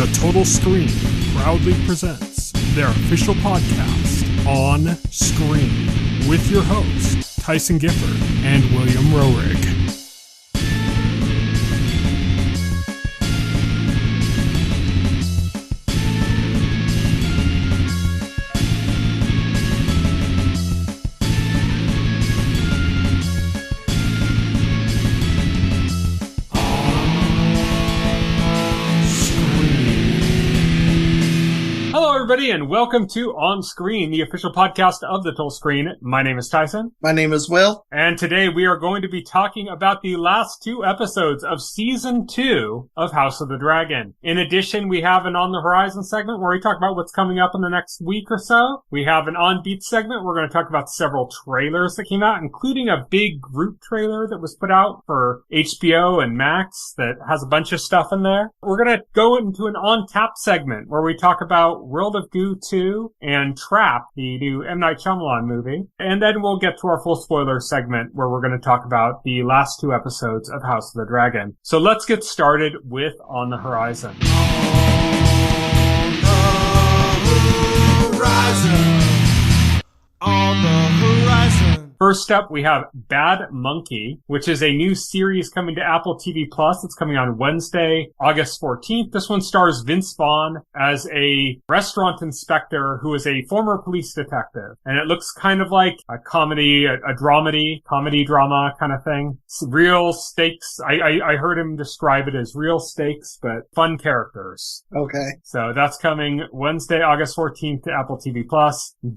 The Total Screen proudly presents their official podcast, On Screen, with your hosts, Tyson Gifford and William Rohrig. Everybody, and welcome to On Screen, the official podcast of the Total Screen. My name is Tyson. My name is Will. And today we are going to be talking about the last two episodes of Season 2 of House of the Dragon. In addition, we have an On the Horizon segment where we talk about what's coming up in the next week or so. We have an On Beat segment. We're going to talk about several trailers that came out, including a big group trailer that was put out for HBO and Max that has a bunch of stuff in there. We're going to go into an On Tap segment where we talk about World of Goo 2 and Trap, the new M. Night Shyamalan movie. And then we'll get to our full spoiler segment where we're going to talk about the last two episodes of House of the Dragon. So let's get started with On the Horizon. On the horizon. On the horizon. First up, we have Bad Monkey, which is a new series coming to Apple TV+. It's coming on Wednesday, August 14th. This one stars Vince Vaughn as a restaurant inspector who is a former police detective. And it looks kind of like a comedy, a dramedy, comedy drama kind of thing. It's real stakes. I heard him describe it as real stakes, but fun characters. Okay. So that's coming Wednesday, August 14th to Apple TV+.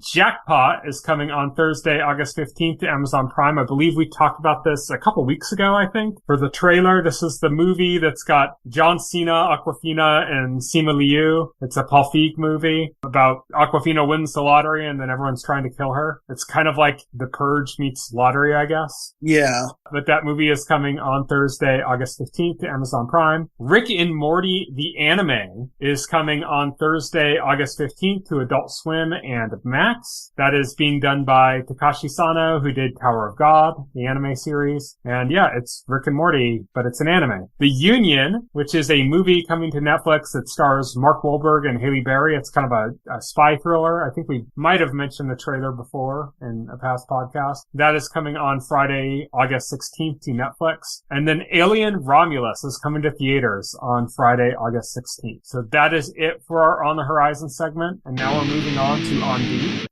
Jackpot is coming on Thursday, August 15th. To Amazon Prime. I believe we talked about this a couple weeks ago, I think, for the trailer. This is the movie that's got John Cena, Awkwafina, and Simu Liu. It's a Paul Feig movie about Awkwafina wins the lottery and then everyone's trying to kill her. It's kind of like The Purge meets Lottery, I guess. Yeah. But that movie is coming on Thursday, August 15th to Amazon Prime. Rick and Morty, the anime, is coming on Thursday, August 15th to Adult Swim and Max. That is being done by Takashi Sano, who did Tower of God, the anime series. And yeah, it's Rick and Morty, but it's an anime. The Union, which is a movie coming to Netflix that stars Mark Wahlberg and Halle Berry. It's kind of a spy thriller. I think we might have mentioned the trailer before in a past podcast. That is coming on Friday, August 16th to Netflix. And then Alien Romulus is coming to theaters on Friday, August 16th. So that is it for our On the Horizon segment. And now we're moving on to On Beat.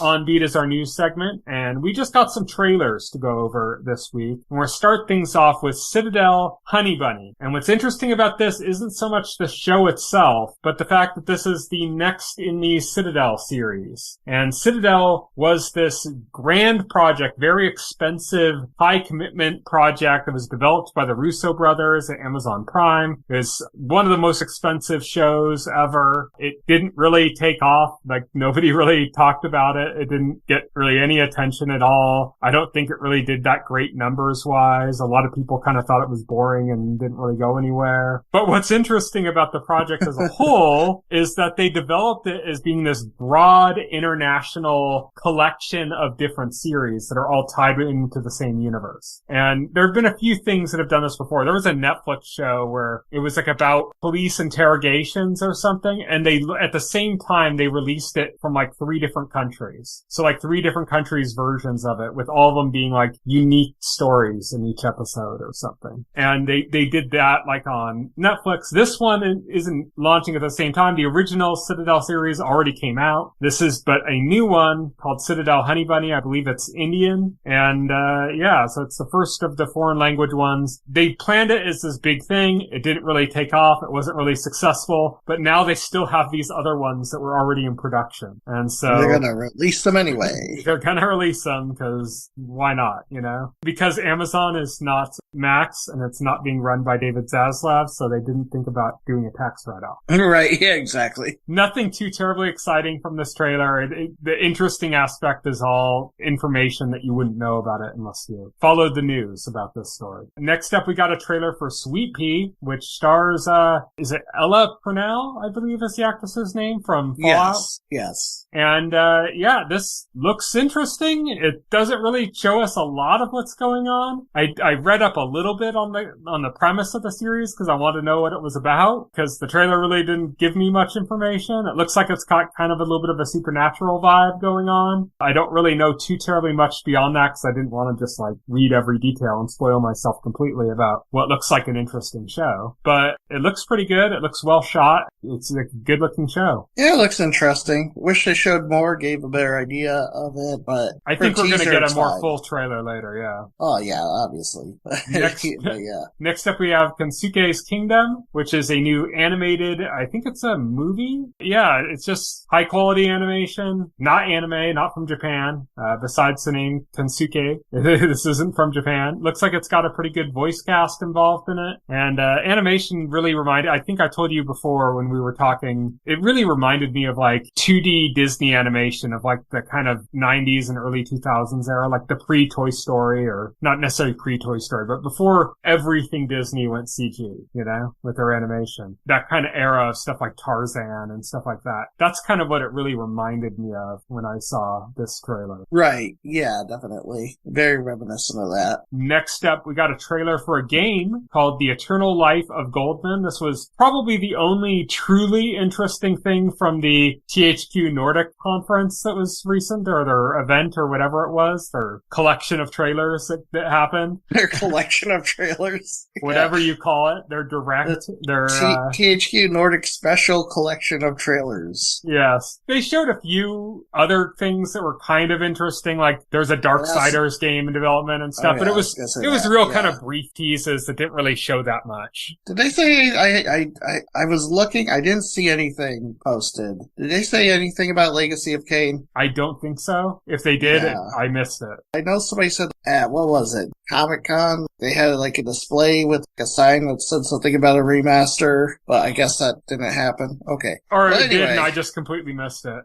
On Beat is our news segment, and we just got some trailers to go over this week. And we're going to start things off with Citadel Honey Bunny. And what's interesting about this isn't so much the show itself, but the fact that this is the next in the Citadel series. And Citadel was this grand project, very expensive, high-commitment project that was developed by the Russo brothers at Amazon Prime. It was one of the most expensive shows ever. It didn't really take off. Like, nobody really talked about it. It didn't get really any attention at all. I don't think it really did that great numbers-wise. A lot of people kind of thought it was boring and didn't really go anywhere. But what's interesting about the project as a whole is that they developed it as being this broad international collection of different series that are all tied into the same universe. And there have been a few things that have done this before. There was a Netflix show where it was like about police interrogations or something, and they, at the same time, they released it from like 3 different countries. So like 3 different countries' versions of it, with all of them being like unique stories in each episode or something. And they did that like on Netflix. This one isn't launching at the same time. The original Citadel series already came out. This is but a new one called Citadel Honey Bunny. I believe it's Indian. And yeah, so it's the first of the foreign language ones. They planned it as this big thing. It didn't really take off. It wasn't really successful. But now they still have these other ones that were already in production. And so they're gonna release them anyway. They're gonna release them because why not, you know? Because Amazon is not Max, and it's not being run by David Zaslav, so they didn't think about doing a tax write-off. Right, yeah, exactly. Nothing too terribly exciting from this trailer. The interesting aspect is all information that you wouldn't know about it unless you followed the news about this story. Next up, we got a trailer for Sweetpea, which stars, is it Ella Purnell, I believe is the actress's name, from Fallout? Yes. And, yeah, this looks interesting. It doesn't really show us a lot of what's going on. I read up a little bit on the premise of the series because I wanted to know what it was about, because the trailer really didn't give me much information. It looks like it's got kind of a little bit of a supernatural vibe going on. I don't really know too terribly much beyond that because I didn't want to just read every detail and spoil myself completely about what looks like an interesting show. But it looks pretty good. It looks well shot. It's a good looking show. Yeah, it looks interesting. Wish they showed more, gave a better idea of it, but I think we're going to get a more full trailer later, yeah. Oh, yeah, obviously. Next up we have Kensuke's Kingdom, which is a new animated, I think it's a movie? Yeah, it's just high quality animation, not anime, not from Japan, besides the name Kensuke. This isn't from Japan. Looks like it's got a pretty good voice cast involved in it, and animation really reminded, I think I told you before when we were talking, it really reminded me of 2D Disney animation of the kind of 90s and early 2000s era, the pre-Toy Story, or not necessarily pre-Toy Story, but before everything Disney went CG, with their animation. That kind of era of stuff like Tarzan and stuff like that. That's kind of what it really reminded me of when I saw this trailer. Right. Yeah, definitely. Very reminiscent of that. Next up, we got a trailer for a game called The Eternal Life of Goldman. This was probably the only truly interesting thing from the THQ Nordic conference that was recent, or their event, or whatever it was, their collection of trailers that happened. Their collection of trailers. Whatever you call it. Their direct, their... THQ Nordic special collection of trailers. Yes. They showed a few other things that were kind of interesting, there's a Darksiders game in development and stuff, but it was real kind of brief teases that didn't really show that much. Did they say, I was looking, I didn't see anything posted. Did they say anything about Legacy of Kain? I don't think so. If they did, I missed it. I know somebody said at, what was it, Comic-Con, they had a display with a sign that said something about a remaster, but I guess that didn't happen. Okay. Or it did, and I just completely missed it.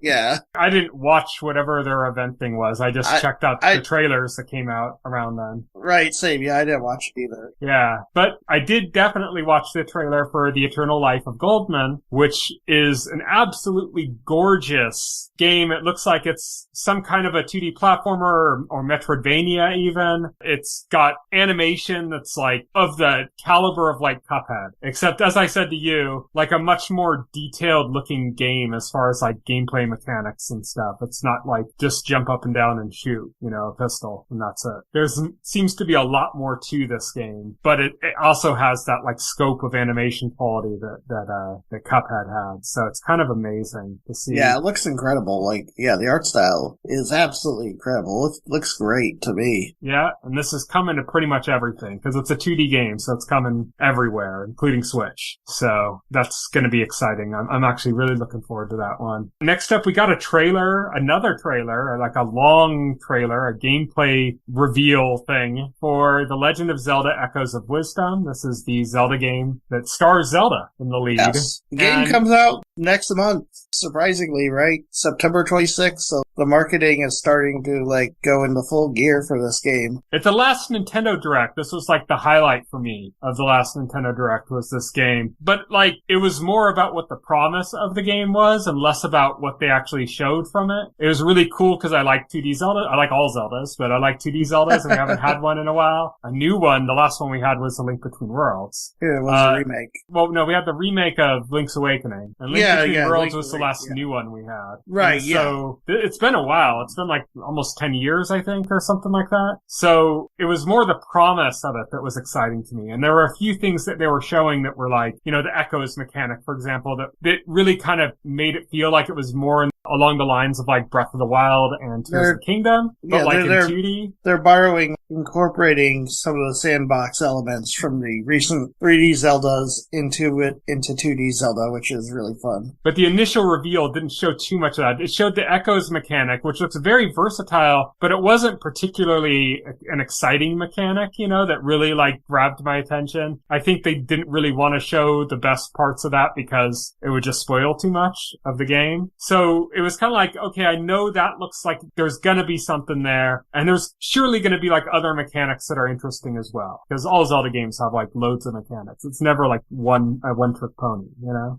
Yeah. I didn't watch whatever their event thing was. I just checked out the trailers that came out around then. Right, same. Yeah, I didn't watch it either. Yeah, but I did definitely watch the trailer for The Eternal Life of Goldman, which is an absolutely gorgeous game. It looks like it's some kind of a 2D platformer or Metroidvania even. It's got animation that's of the caliber of Cuphead. Except, as I said to you, a much more detailed looking game as far as gameplay mechanics and stuff. It's not just jump up and down and shoot, a pistol, and that's it. There seems to be a lot more to this game, but it also has that scope of animation quality that Cuphead had. So it's kind of amazing to see. Yeah, it looks incredible. The art style is absolutely incredible. It looks great to me. Yeah, and this is coming to pretty much everything, because it's a 2D game, so it's coming everywhere, including Switch. So that's going to be exciting. I'm actually really looking forward to that one. Next up, we got another trailer, a long trailer, a gameplay reveal thing for The Legend of Zelda Echoes of Wisdom. This is the Zelda game that stars Zelda in the lead. Yes. The game comes out next month, surprisingly, right? September 26th, so the marketing is starting to go into full gear for this game. At the last Nintendo Direct, this was the highlight for me of the last Nintendo Direct was this game. But it was more about what the promise of the game was and less about what they actually showed from it. It was really cool because I like 2D Zelda. I like all Zeldas, but I like 2D Zeldas, and we haven't had one in a while. A new one, the last one we had was A Link Between Worlds. Yeah, it was a remake. Well, no, we had the remake of Link's Awakening. And Link Between Worlds was the last new one we had. Right, and so it's been a while. It's been almost 10 years, I think, or something like that. So it was more the promise of it that was exciting to me. And there were a few things that they were showing that were the echoes mechanic, for example, that really kind of made it feel like it was more along the lines of Breath of the Wild and Tears of the Kingdom, but in 2D. They're borrowing incorporating some of the sandbox elements from the recent 3D Zeldas into 2D Zelda, which is really fun. But the initial reveal didn't show too much of that. It showed the Echoes mechanic, which looks very versatile, but it wasn't particularly an exciting mechanic, that really grabbed my attention. I think they didn't really want to show the best parts of that because it would just spoil too much of the game. So it was kind of like, okay, I know that looks like there's gonna be something there, and there's surely gonna be other mechanics that are interesting as well. Because all Zelda games have loads of mechanics. It's never a one-trick pony,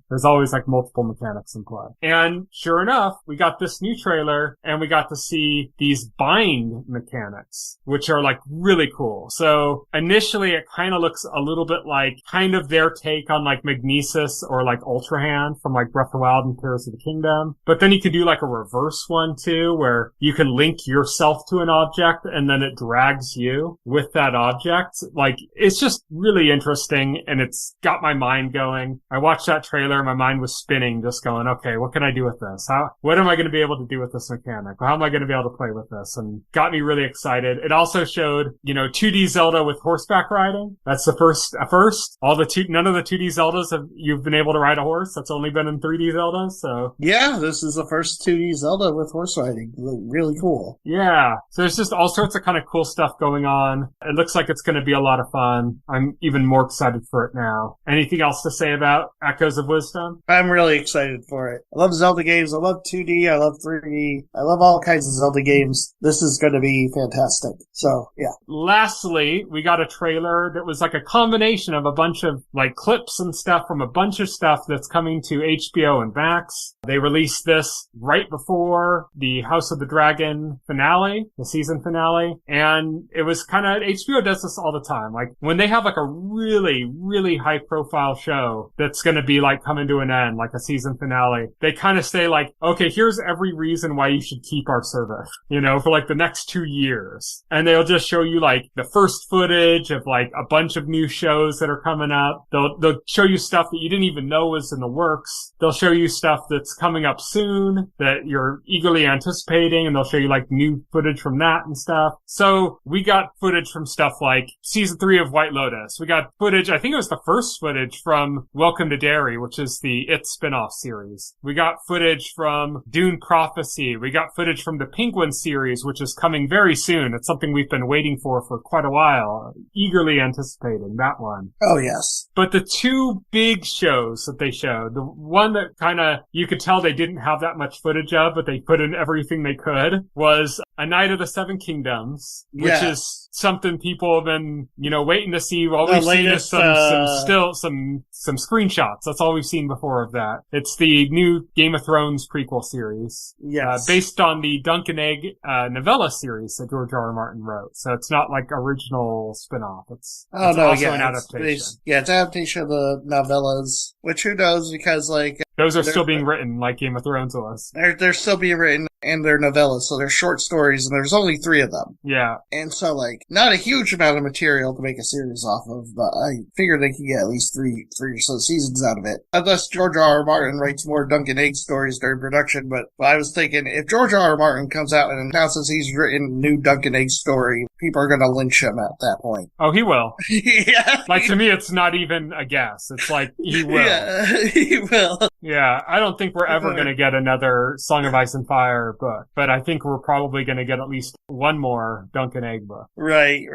There's always multiple mechanics in play. And sure enough, we got this new trailer and we got to see these bind mechanics, which are really cool. So initially it kind of looks a little bit like kind of their take on Magnesis or Ultra Hand from Breath of the Wild and Tears of the Kingdom. But then you could do a reverse one too, where you can link yourself to an object and then it drags you with that object. It's just really interesting and it's got my mind going. I watched that trailer, my mind was spinning, just going, okay, what can I do with this? What am I going to be able to do with this mechanic? How am I going to be able to play with this? And got me really excited. It also showed, 2D Zelda with horseback riding. That's the first. None of the 2D Zeldas you've been able to ride a horse. That's only been in 3D Zelda, so. Yeah, this is the first 2D Zelda with horse riding. Really cool. Yeah. So there's just all sorts of kind of cool stuff going on. It looks like it's going to be a lot of fun. I'm even more excited for it now. Anything else to say about Echoes of Wisdom? I'm really excited for it. I love Zelda games. I love 2D. I love 3D. I love all kinds of Zelda games. This is going to be fantastic. So, yeah. Lastly, we got a trailer that was a combination of a bunch of clips and stuff from a bunch of stuff that's coming to HBO and Max. They released this right before the House of the Dragon finale, the season finale, and it was HBO does this all the time. When they have a really, really high profile show that's gonna be coming to an end, a season finale, they kind of say okay, here's every reason why you should keep our service, for the next 2 years. And they'll just show you the first footage of a bunch of new shows that are coming up. They'll show you stuff that you didn't even know was in the works. They'll show you stuff that's coming up soon that you're eagerly anticipating, and they'll show you new footage from that and stuff. So we got footage from stuff like season 3 of White Lotus. We got footage, I think it was the first footage from Welcome to Derry, which is the It spin-off series. We got footage from Dune Prophecy. We got footage from the Penguin series, which is coming very soon. It's something we've been waiting for quite a while, eagerly anticipating that one. Oh, yes. But the two big shows that they showed, the one that you could tell they didn't have that much footage of, but they put in everything they could, was A Night of the Seven Kingdoms, which is something people have been, waiting to see. All we've seen is some screenshots. That's all we've seen before of that. It's the new Game of Thrones prequel series. Yes. Based on the Dunk and Egg novella series that George R. R. Martin wrote. So it's not original spin-off. It's also an adaptation. It's adaptation of the novellas, which who knows, because those are still being written like Game of Thrones was. They're still being written, and they're novellas, so they're short stories, and there's only 3 of them. Yeah. And so, not a huge amount of material to make a series off of, but I figured they could get at least three or so seasons out of it. Unless George R. R. Martin writes more Dunk and Egg stories during production, but I was thinking, if George R. R. Martin comes out and announces he's written a new Dunk and Egg story, people are gonna lynch him at that point. Oh, he will. Yeah. To me, it's not even a guess. It's he will. Yeah, he will. Yeah, I don't think we're ever going to get another Song of Ice and Fire book, but I think we're probably going to get at least one more Dunk and Egg book. Right.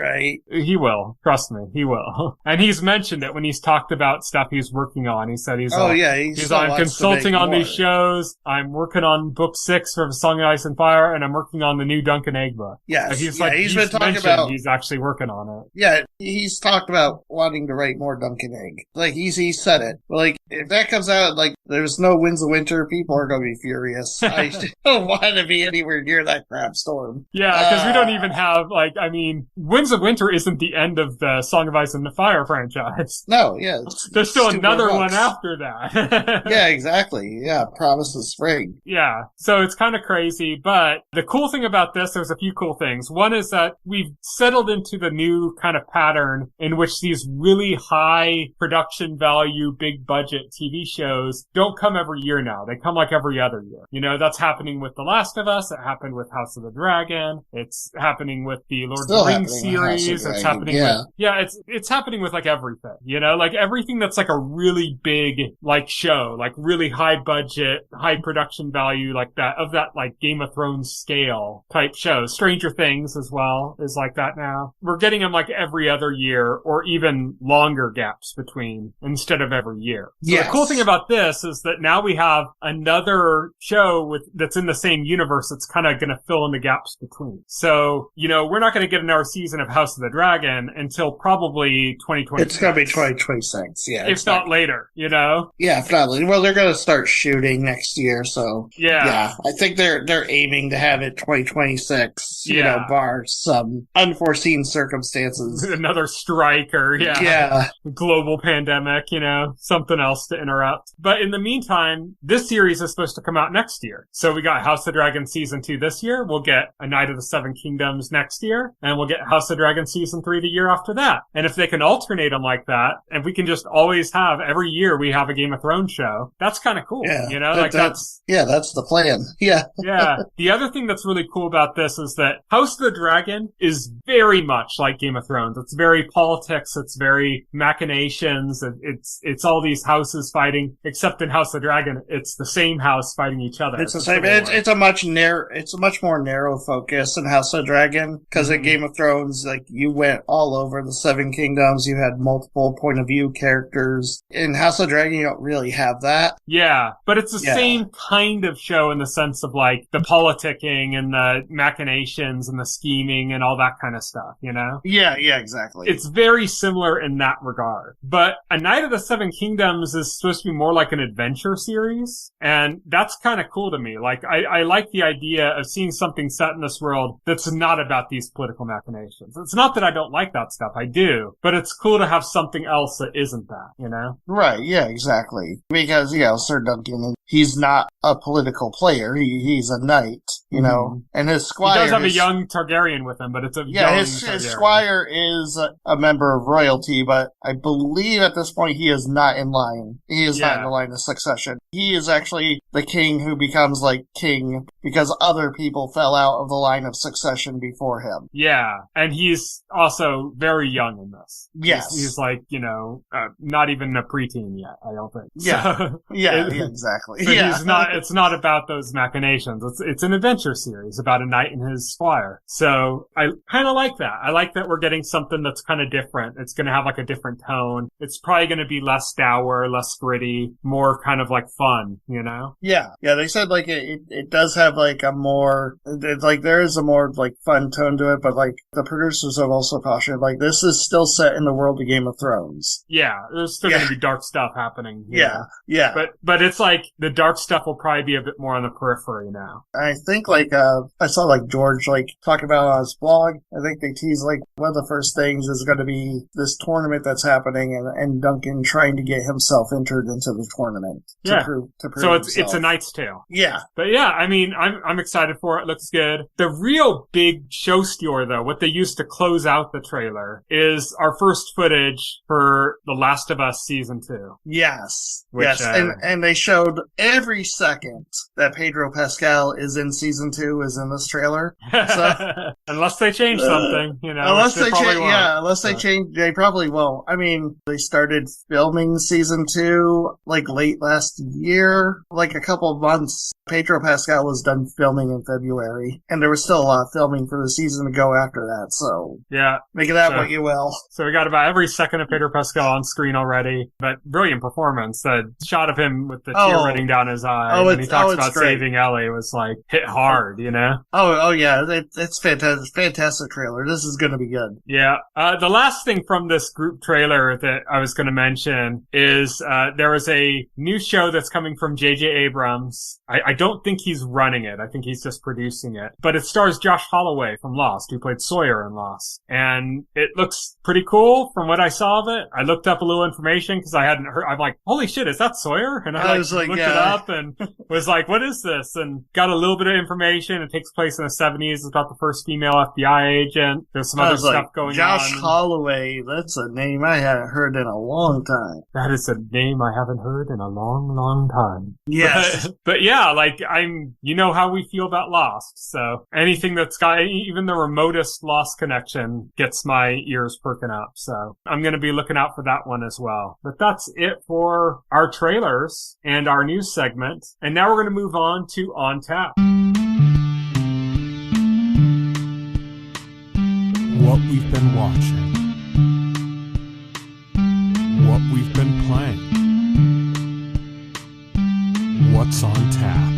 He will. Trust me, he will. And he's mentioned it when he's talked about stuff he's working on. He said he's I'm consulting on these shows. I'm working on book 6 for Song of Ice and Fire, and I'm working on the new Dunk and Egg book. Yes. He's been talking about he's actually working on it. Yeah, he's talked about wanting to write more Dunk and Egg. He said it. But if that comes out, there's no Winds of Winter, people are going to be furious. I don't want to be anywhere near that crap storm. Yeah, because we don't even have, Winds of Winter isn't the end of the Song of Ice and the Fire franchise. No, yeah. There's still another one after that. Yeah, exactly. Yeah, Promise of Spring. Yeah, so it's kind of crazy, but the cool thing about this, there's a few cool things. One is that we've settled into the new kind of pattern in which these really high production value, big budget TV shows don't don't come every year now. They come like every other year. You know, that's happening with The Last of Us. It happened with House of the Dragon. It's happening with the Lord of the Rings series. It's happening it's happening with like everything, you know, like everything that's like a really big like show, like really high budget, high production value, like that of that like Game of Thrones scale type shows. Stranger Things as well is like that now. We're getting them like every other year or even longer gaps between instead of every year. So the cool thing about this is that now we have another show that's in the same universe that's kind of going to fill in the gaps between. So, you know, we're not going to get another season of House of the Dragon until probably 2026. It's going to be 2026, yeah. If not later, you know? Yeah, if not later. Well, they're going to start shooting next year, so... Yeah, I think they're aiming to have it 2026, you know, bar some unforeseen circumstances. Another strike or, global pandemic, you know, something else to interrupt. But in the meantime, this series is supposed to come out next year. So we got House of the Dragon Season 2 this year. We'll get A Knight of the Seven Kingdoms next year. And we'll get House of the Dragon Season 3 the year after that. And if they can alternate them like that, and we can just always have, every year we have a Game of Thrones show, that's kind of cool. Yeah, you know, that's the plan. Yeah. Yeah. The other thing that's really cool about this is that House of the Dragon is very much like Game of Thrones. It's very politics. It's very machinations. It's all these houses fighting, except in House of the Dragon, it's the same house fighting each other. It's the same. It's a much more narrow focus in House of the Dragon, because in Game of Thrones, like, you went all over the Seven Kingdoms. You had multiple point of view characters. In House of the Dragon, you don't really have that. Yeah, but it's the same kind of show in the sense of like the politicking and the machinations and the scheming and all that kind of stuff, you know? Yeah, exactly. It's very similar in that regard. But A Knight of the Seven Kingdoms is supposed to be more like an adventure series, and that's kind of cool to me. Like, I like the idea of seeing something set in this world that's not about these political machinations. It's not that I don't like that stuff, I do, but it's cool to have something else that isn't that, you know? Right, yeah, exactly. Because, Sir Duncan, he's not a political player. He's a knight, you know, and his squire... He does have a young Targaryen with him, but it's a young his squire is a member of royalty, but I believe at this point he is not in line. He is not in the line of succession. He is actually the king who becomes, like, king because other people fell out of the line of succession before him. Yeah, and he's also very young in this. Yes. He's like, you know, not even a preteen yet, I don't think. Yeah. So, yeah, exactly. So it's not about those machinations. It's an adventure series about a knight and his squire. So I kind of like that. I like that we're getting something that's kind of different. It's going to have like a different tone. It's probably going to be less dour, less gritty, more kind of like fun, you know? Yeah. Yeah, they said like it does have like a more, like there is a more like fun tone to it, but like the producers have also cautioned like this is still set in the world of Game of Thrones. Yeah, there's still going to be dark stuff happening. Yeah. But it's like the dark stuff will probably be a bit more on the periphery now. I think like I saw like George like talk about it on his blog. I think they tease like one of the first things is going to be this tournament that's happening and Duncan trying to get himself entered into the tournament to prove so himself. It's a Knight's Tale. Yeah. But yeah, I mean, I'm excited for it. It looks good. The real big show stealer though, what they used to close out the trailer is our first footage for The Last of Us Season 2. Yes. And they showed every second that Pedro Pascal is in Season 2 is in this trailer. So, unless they change something, you know. Unless they change, they probably won't. I mean, they started filming Season 2 like late last year, like a couple of months. Pedro Pascal was done filming in February, and there was still a lot of filming for the season to go after that, so make of that what you will. So we got about every second of Pedro Pascal on screen already, but brilliant performance. The shot of him with the tear running down his eye when he talks about saving Ellie was like hit hard, you know? Oh yeah, it's fantastic trailer. This is going to be good. Yeah. The last thing from this group trailer that I was going to mention is there is a new show that's coming from J.J. Abrams. I don't think he's running it. I think he's just producing it. But it stars Josh Holloway from Lost, who played Sawyer in Lost. And it looks pretty cool from what I saw of it. I looked up a little information because I hadn't heard. I'm like, holy shit, is that Sawyer? And I was like, looked yeah, it up and was like, what is this? And got a little bit of information. It takes place in the 70s. It's about the first female FBI agent. There's some other stuff going Josh on. Holloway, that's a name I haven't heard in a long time. That is a name I haven't heard in a long, long time. Yes. But yeah, like you know how we feel about Lost. So anything that's got even the remotest Lost connection gets my ears perking up. So I'm going to be looking out for that one as well. But that's it for our trailers and our news segment. And now we're going to move on to On Tap. What we've been watching. What we've been playing. What's on tap?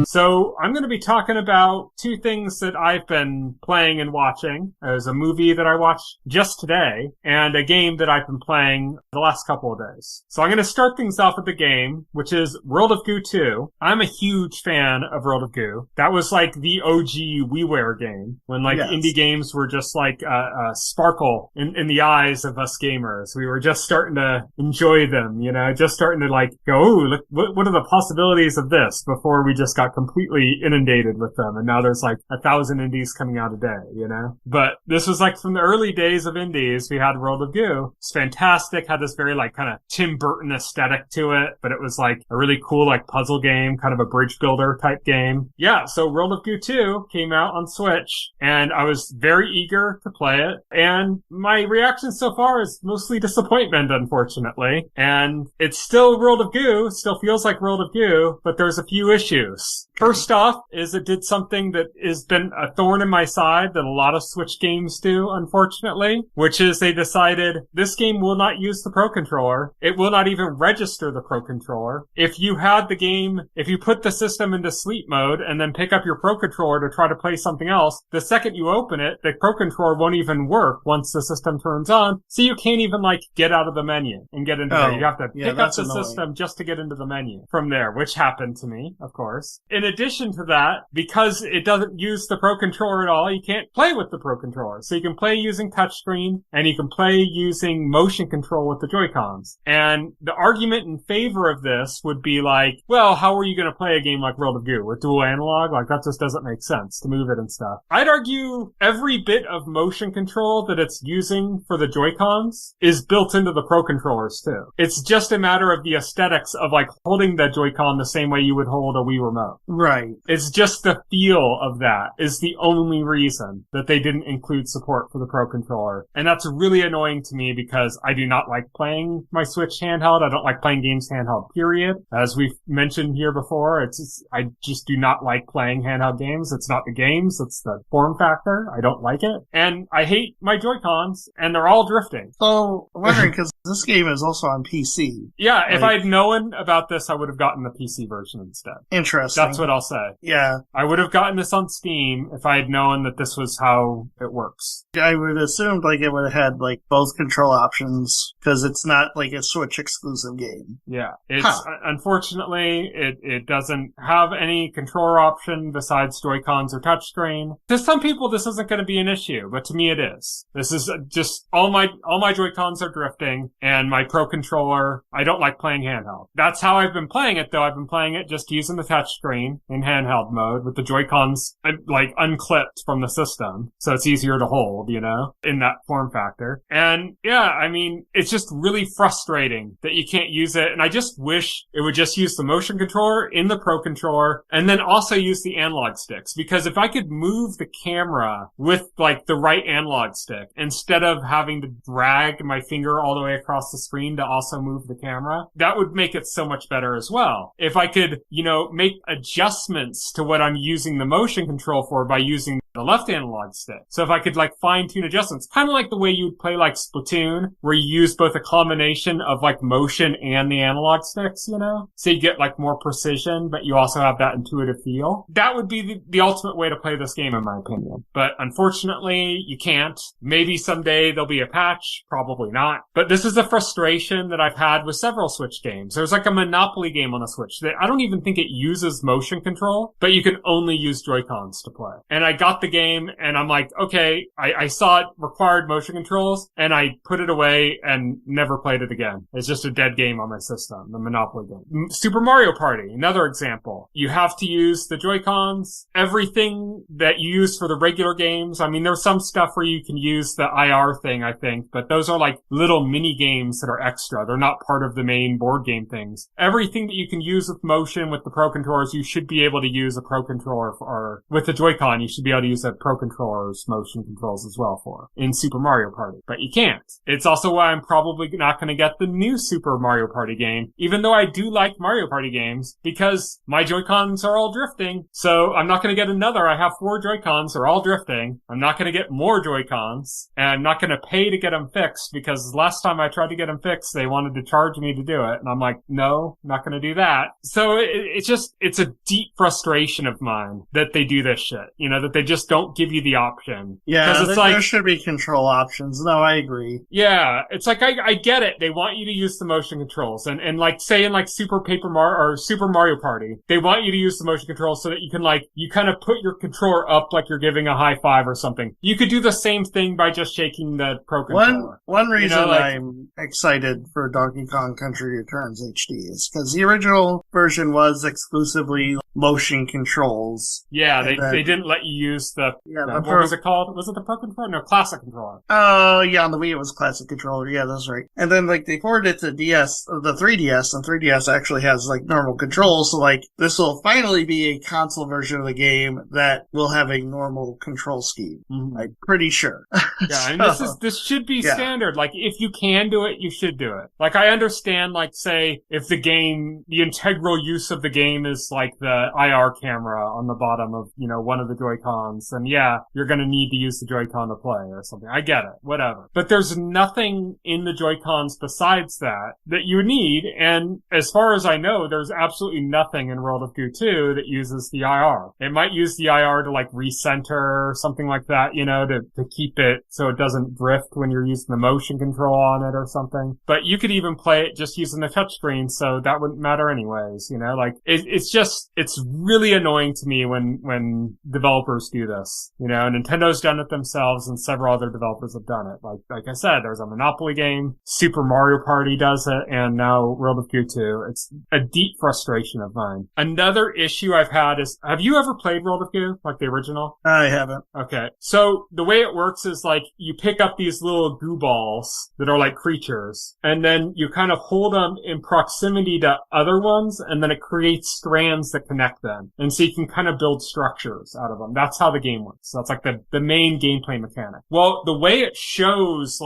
So I'm going to be talking about two things that I've been playing and watching. There's a movie that I watched just today and a game that I've been playing the last couple of days. So I'm going to start things off with the game, which is World of Goo 2. I'm a huge fan of World of Goo. That was like the OG WiiWare game when indie games were just like a sparkle in the eyes of us gamers. We were just starting to enjoy them, just starting to go, ooh, look, what are the possibilities of this before we just got completely inundated with them. And now there's 1,000 indies coming out a day, But this was from the early days of indies. We had World of Goo. It's fantastic. Had this very kind of Tim Burton aesthetic to it, but it was a really cool puzzle game, kind of a bridge builder type game. Yeah, so World of Goo 2 came out on Switch and I was very eager to play it. And my reaction so far is mostly disappointment, unfortunately. And it's still World of Goo, still feels like World of Goo, but there's a few issues. First off is it did something that has been a thorn in my side that a lot of Switch games do, unfortunately, which is they decided this game will not use the Pro Controller. It will not even register the Pro Controller. If you put the system into sleep mode and then pick up your Pro Controller to try to play something else, the second you open it, the Pro Controller won't even work once the system turns on, so you can't even get out of the menu and get into there. You have to pick up the system just to get into the menu from there, which happened to me, of course. In addition to that, because it doesn't use the Pro Controller at all, you can't play with the Pro Controller. So you can play using touchscreen, and you can play using motion control with the Joy-Cons. And the argument in favor of this would be well, how are you going to play a game like World of Goo with dual analog? That just doesn't make sense to move it and stuff. I'd argue every bit of motion control that it's using for the Joy-Cons is built into the Pro Controllers too. It's just a matter of the aesthetics of holding the Joy-Con the same way you would hold a Wii remote. Right. It's just the feel of that is the only reason that they didn't include support for the Pro Controller. And that's really annoying to me because I do not like playing my Switch handheld. I don't like playing games handheld, period. As we've mentioned here before, I just do not like playing handheld games. It's not the games, it's the form factor. I don't like it. And I hate my Joy-Cons, and they're all drifting. So, I'm wondering, because this game is also on PC. Yeah, if I'd known about this, I would have gotten the PC version instead. Interesting. That's what I'll say. Yeah. I would have gotten this on Steam if I had known that this was how it works. I would assume it would have had both control options because it's not a Switch exclusive game. Yeah. Unfortunately, it doesn't have any controller option besides Joy-Cons or touchscreen. To some people, this isn't going to be an issue, but to me it is. This is just all my Joy-Cons are drifting and my Pro Controller, I don't like playing handheld. That's how I've been playing it though. I've been playing it just using the touchscreen in handheld mode with the Joy-Cons unclipped from the system. So it's easier to hold, in that form factor. And yeah, it's just really frustrating that you can't use it. And I just wish it would just use the motion controller in the Pro Controller and then also use the analog sticks. Because if I could move the camera with the right analog stick instead of having to drag my finger all the way across the screen to also move the camera, that would make it so much better as well. If I could, make adjustments to what I'm using the motion control for by using the left analog stick. So if I could fine tune adjustments, kind of like the way you would play Splatoon, where you use both a combination of motion and the analog sticks, so you get more precision, but you also have that intuitive feel. That would be the ultimate way to play this game, in my opinion. But unfortunately, you can't. Maybe someday there'll be a patch, probably not. But this is a frustration that I've had with several Switch games. There's a Monopoly game on the Switch that I don't even think it uses motion motion control, but you can only use Joy-Cons to play. And I got the game and I'm like, okay, I saw it required motion controls and I put it away and never played it again. It's just a dead game on my system, the Monopoly game. Super Mario Party, another example. You have to use the Joy-Cons. Everything that you use for the regular games, I mean, there's some stuff where you can use the IR thing, I think, but those are like little mini games that are extra. They're not part of the main board game things. Everything that you can use with motion with the Pro Controllers, you should be able to use a Pro Controller or with the Joy-Con, you should be able to use a Pro Controller's motion controls as well for in Super Mario Party, but you can't. It's also why I'm probably not going to get the new Super Mario Party game, even though I do like Mario Party games, because my Joy-Cons are all drifting. So I'm not going to get another. I have 4 Joy-Cons. They're all drifting. I'm not going to get more Joy-Cons, and I'm not going to pay to get them fixed, because last time I tried to get them fixed, they wanted to charge me to do it. And I'm like, no, I'm not going to do that. So it's a deep frustration of mine that they do this shit, that they just don't give you the option. Yeah, there should be control options. No, I agree. Yeah, it's like, I get it. They want you to use the motion controls. And like, say in like Super Mario Party, they want you to use the motion controls so that you can you kind of put your controller up like you're giving a high five or something. You could do the same thing by just shaking the Pro Controller. One reason I'm excited for Donkey Kong Country Returns HD is because the original version was exclusively motion controls. Yeah, they didn't let you use what was it called? Was it the Pro Controller? No, Classic Controller. Oh, yeah, on the Wii it was Classic Controller. Yeah, that's right. And then they ported it to the 3DS, and 3DS actually has normal controls, so this will finally be a console version of the game that will have a normal control scheme. Mm-hmm. I'm pretty sure. Yeah, and this should be standard. If you can do it, you should do it. I understand, say, if the integral use of the game is the IR camera on the bottom of, one of the Joy-Cons, then yeah, you're gonna need to use the Joy-Con to play or something. I get it. Whatever. But there's nothing in the Joy-Cons besides that you need, and as far as I know, there's absolutely nothing in World of Goo 2 that uses the IR. It might use the IR to recenter or something like that, to keep it so it doesn't drift when you're using the motion control on it or something. But you could even play it just using the touchscreen, so that wouldn't matter anyways, it's really annoying to me when developers do this. Nintendo's done it themselves and several other developers have done it. Like I said, there's a Monopoly game, Super Mario Party does it, and now World of Goo 2. It's a deep frustration of mine. Another issue I've had is, have you ever played World of Goo, the original? I haven't. Okay. So the way it works is you pick up these little goo balls that are like creatures, and then you kind of hold them in proximity to other ones, and then it creates strands that connect them. And so you can kind of build structures out of them. That's how the game works. That's the main gameplay mechanic. Well, the way it shows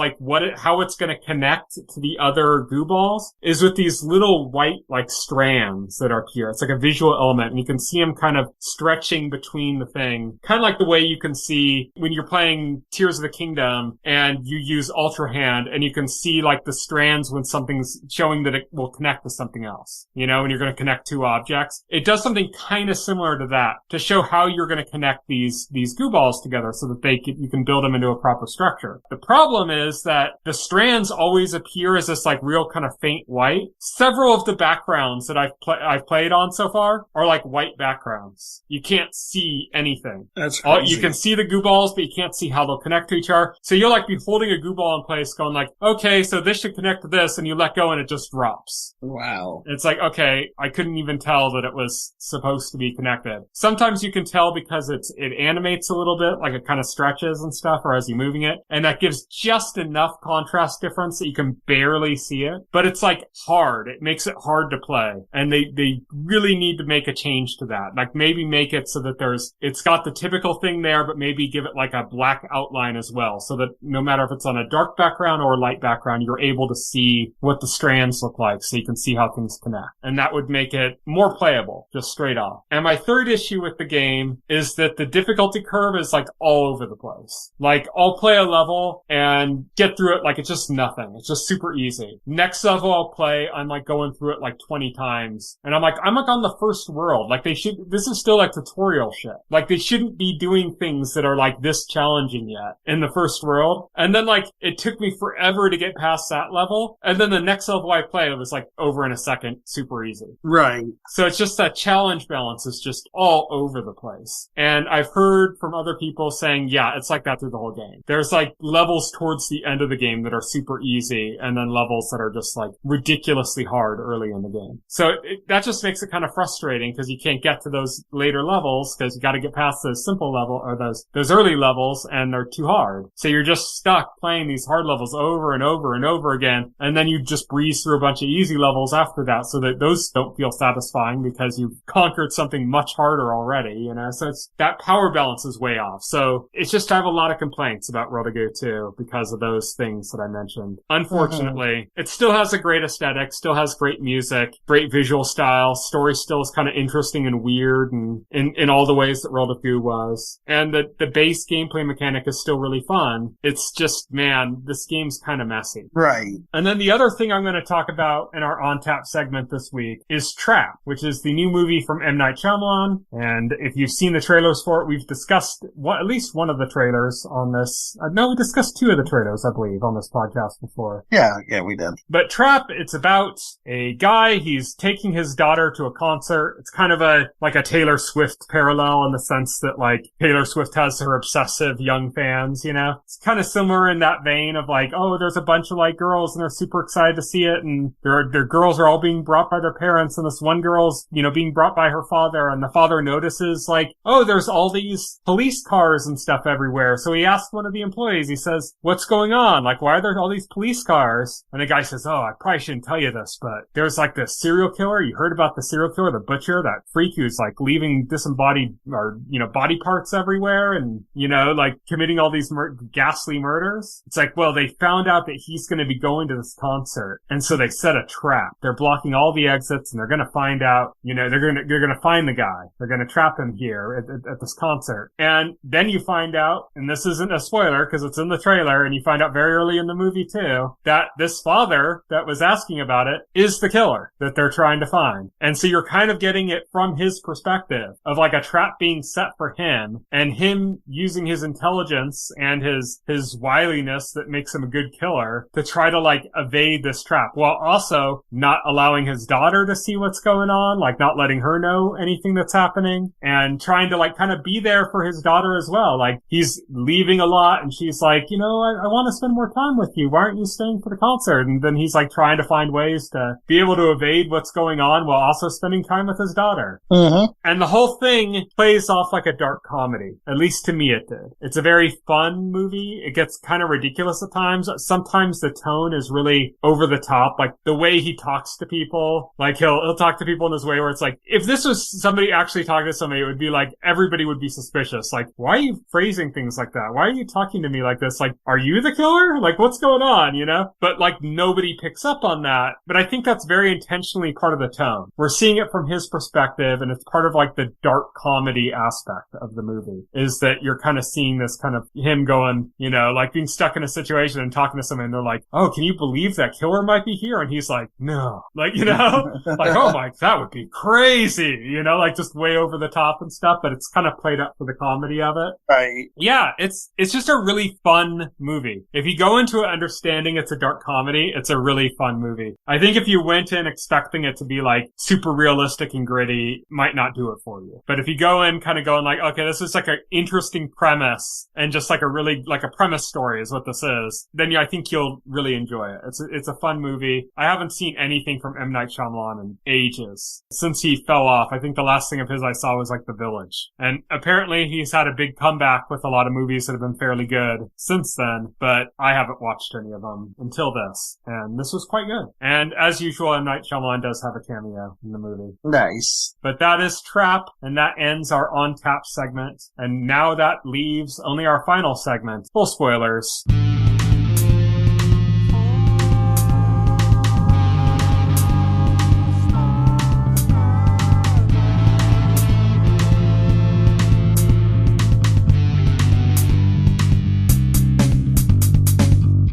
how it's going to connect to the other goo balls is with these little white strands that are here. It's like a visual element, and you can see them kind of stretching between the thing. Kind of like the way you can see when you're playing Tears of the Kingdom and you use Ultra Hand, and you can see the strands when something's showing that it will connect to something else. When you're going to connect two objects. It does something kind of similar to that to show how you're going to connect these goo balls together so that you can build them into a proper structure. The problem is that the strands always appear as this real kind of faint white. Several of the backgrounds that I've played on so far are white backgrounds. You can't see anything. That's crazy. You can see the goo balls, but you can't see how they'll connect to each other. So you'll be holding a goo ball in place going okay, so this should connect to this, and you let go and it just drops. Wow. It's okay, I couldn't even tell that it was supposed to be connected. Sometimes you can tell because it animates a little bit, it kind of stretches and stuff, or as you're moving it, and that gives just enough contrast difference that you can barely see it. But it's hard. It makes it hard to play. And they really need to make a change to that. Maybe make it so that it's got the typical thing there, but maybe give it a black outline as well, so that no matter if it's on a dark background or a light background, you're able to see what the strands look like, so you can see how things connect. And that would make it more playable, just straight off. And my third issue with the game is that the difficulty curve is all over the place. I'll play a level and get through it it's just nothing. It's just super easy. Next level I'll play, I'm going through it 20 times. And I'm on the first world. This is still tutorial shit. They shouldn't be doing things that are this challenging yet in the first world. And then it took me forever to get past that level. And then the next level I play, it was over in a second, super easy. Right. So it's just that challenge challenge balance is just all over the place. And I've heard from other people saying, yeah, it's like that through the whole game. There's like levels towards the end of the game that are super easy, and then levels that are just like ridiculously hard early in the game. So that just makes it kind of frustrating because you can't get to those later levels because you got to get past those simple level or those early levels, and they're too hard. So you're just stuck playing these hard levels over and over and over again, and then you just breeze through a bunch of easy levels after that, so that those don't feel satisfying because you've conquered something much harder already, you know? So that power balance is way off. So it's just, I have a lot of complaints about World of Goo 2 because of those things that I mentioned. Unfortunately, it still has a great aesthetic, still has great music, great visual style, story still is kind of interesting and weird and in all the ways that World of Goo was. And the base gameplay mechanic is still really fun. It's just, man, this game's kind of messy. Right. And then the other thing I'm going to talk about in our On Tap segment this week is Trap, which is the new movie from M. Night Shyamalan. And if you've seen the trailers for it, we've discussed at least one of the trailers on this. No, we discussed two of the trailers, I believe, on this podcast before. Yeah, we did. But Trap, it's about a guy, he's taking his daughter to a concert. It's kind of like a Taylor Swift parallel in the sense that like Taylor Swift has her obsessive young fans, you know? It's kind of similar in that vein of like, oh, there's a bunch of like girls and they're super excited to see it, and their girls are all being brought by their parents, and this one girl's, you know, being brought by her father, and the father notices like, oh, there's all these police cars and stuff everywhere. So he asks one of the employees, he says, what's going on? Like, why are there all these police cars? And the guy says, oh, I probably shouldn't tell you this, but there's like this serial killer. You heard about the serial killer, the butcher, that freak who's like leaving disembodied or, you know, body parts everywhere and, you know, like committing all these ghastly murders. It's like, well, they found out that he's going to be going to this concert. And so they set a trap. They're blocking all the exits, and they're going to find out, you know, they're going to find the guy. They're going to trap him here at this concert. And then you find out, and this isn't a spoiler because it's in the trailer, and you find out very early in the movie too, that this father that was asking about it is the killer that they're trying to find. And so you're kind of getting it from his perspective of like a trap being set for him, and him using his intelligence and his wiliness that makes him a good killer to try to like evade this trap, while also not allowing his daughter to see what's going on, like not letting her know anything that's happening, and trying to like kind of be there for his daughter as well. Like he's leaving a lot, and she's like, you know, I want to spend more time with you. Why aren't you staying for the concert? And then he's like trying to find ways to be able to evade what's going on while also spending time with his daughter. Mm-hmm. And the whole thing plays off like a dark comedy. At least to me it did. It's a very fun movie. It gets kind of ridiculous at times. Sometimes the tone is really over the top. Like the way he talks to people, like he'll talk to people in this way where it's like, if this was somebody actually talking to somebody, it would be like, everybody would be suspicious. Like, why are you phrasing things like that? Why are you talking to me like this? Like, are you the killer? Like, what's going on, you know? But like, nobody picks up on that. But I think that's very intentionally part of the tone. We're seeing it from his perspective, and it's part of like the dark comedy aspect of the movie, is that you're kind of seeing this kind of him going, you know, like being stuck in a situation and talking to someone, and they're like, oh, can you believe that killer might be here? And he's like, no. Like, you know, like, oh my, that would be crazy, you know, like just way over the top and stuff, but it's kind of played up for the comedy of it. Right. Yeah, it's just a really fun movie. If you go into it understanding it's a dark comedy, it's a really fun movie. I think if you went in expecting it to be like super realistic and gritty, might not do it for you. But if you go in kind of going like, okay, this is like an interesting premise and just like a really, like a premise story is what this is, then yeah, I think you'll really enjoy it. It's a fun movie. I haven't seen anything from M. Night Shyamalan in ages. Since he fell off, I think the last thing of his I saw was like The Village. And apparently he's had a big comeback with a lot of movies that have been fairly good since then, but I haven't watched any of them until this. And this was quite good. And as usual, M. Night Shyamalan does have a cameo in the movie. Nice. But that is Trap, and that ends our On Tap segment. And now that leaves only our final segment. Full spoilers.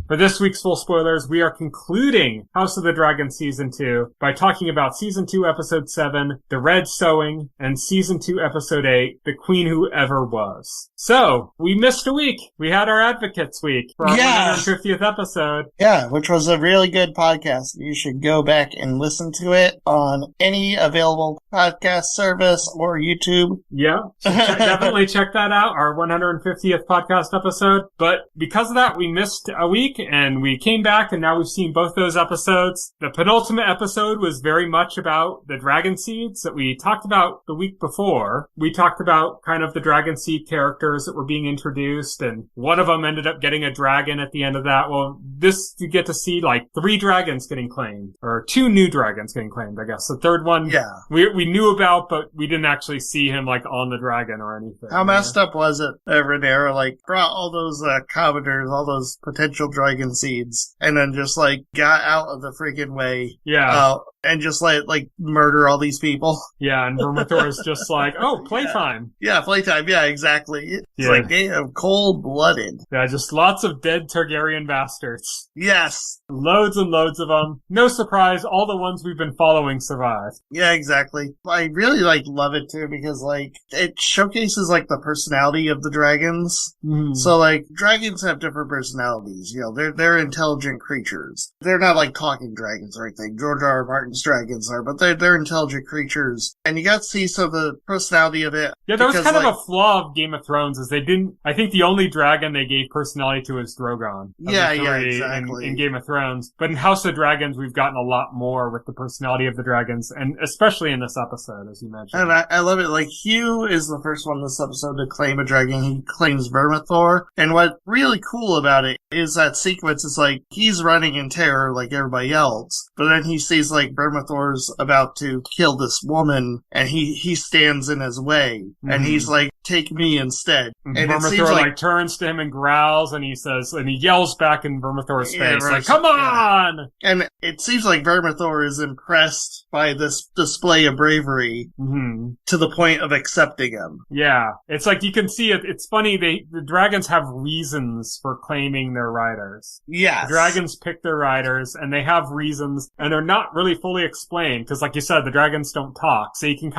For this week's Full Spoilers, we are concluding House of the Dragon Season 2 by talking about Season 2, Episode 7, The Red Sewing, and Season 2, Episode 8, The Queen Who Ever Was. So, we missed a week. We had our Advocates Week for our 150th episode. Yeah, which was a really good podcast. You should go back and listen to it on any available podcast service or YouTube. Yeah, so definitely check that out, our 150th podcast episode. But because of that, we missed a week, and we came back, and now we've seen both those episodes. The penultimate episode was very much about the dragon seeds that we talked about the week before. We talked about kind of the dragon seed characters that were being introduced, and one of them ended up getting a dragon at the end of that. Well, this, you get to see like 3 dragons getting claimed, or 2 new dragons getting claimed, I guess. The third one, we knew about, but we didn't actually see him like on the dragon or anything. How messed up was it over there? Like, brought all those commoners, all those potential dragon seeds, and then just like got out of the freaking way. Yeah. And just like murder all these people. Yeah, and Vermithor is just like, oh, playtime. Yeah, playtime. Yeah, exactly. It's like cold-blooded. Yeah, just lots of dead Targaryen bastards. Yes. Loads and loads of them. No surprise, all the ones we've been following survived. Yeah, exactly. I really love it too because it showcases the personality of the dragons. Mm. So dragons have different personalities. You know, they're intelligent creatures. They're not talking dragons or anything. George R. R. Martin's dragons are, but they're intelligent creatures. And you got to see some of the personality of it. Yeah, that was kind of a flaw of Game of Thrones is they didn't, I think the only dragon they gave personality to is Drogon. Yeah, exactly. In Game of Thrones. But in House of Dragons, we've gotten a lot more with the personality of the dragons, and especially in this episode, as you mentioned. And I love it. Hugh is the first one this episode to claim a dragon. He claims Vermithor. And what's really cool about it is that sequence is he's running in terror like everybody else, but then he sees Vermithor's about to kill this woman, and he stands in his way, and he's like, take me instead. And Vermithor turns to him and growls, and he says, and he yells back in Vermithor's face, come on! And it seems like Vermithor is impressed by this display of bravery to the point of accepting him. Yeah. It's you can see it. It's funny, the dragons have reasons for claiming their riders. Yes. The dragons pick their riders, and they have reasons, and they're not really fully explained, because like you said, the dragons don't talk, so you can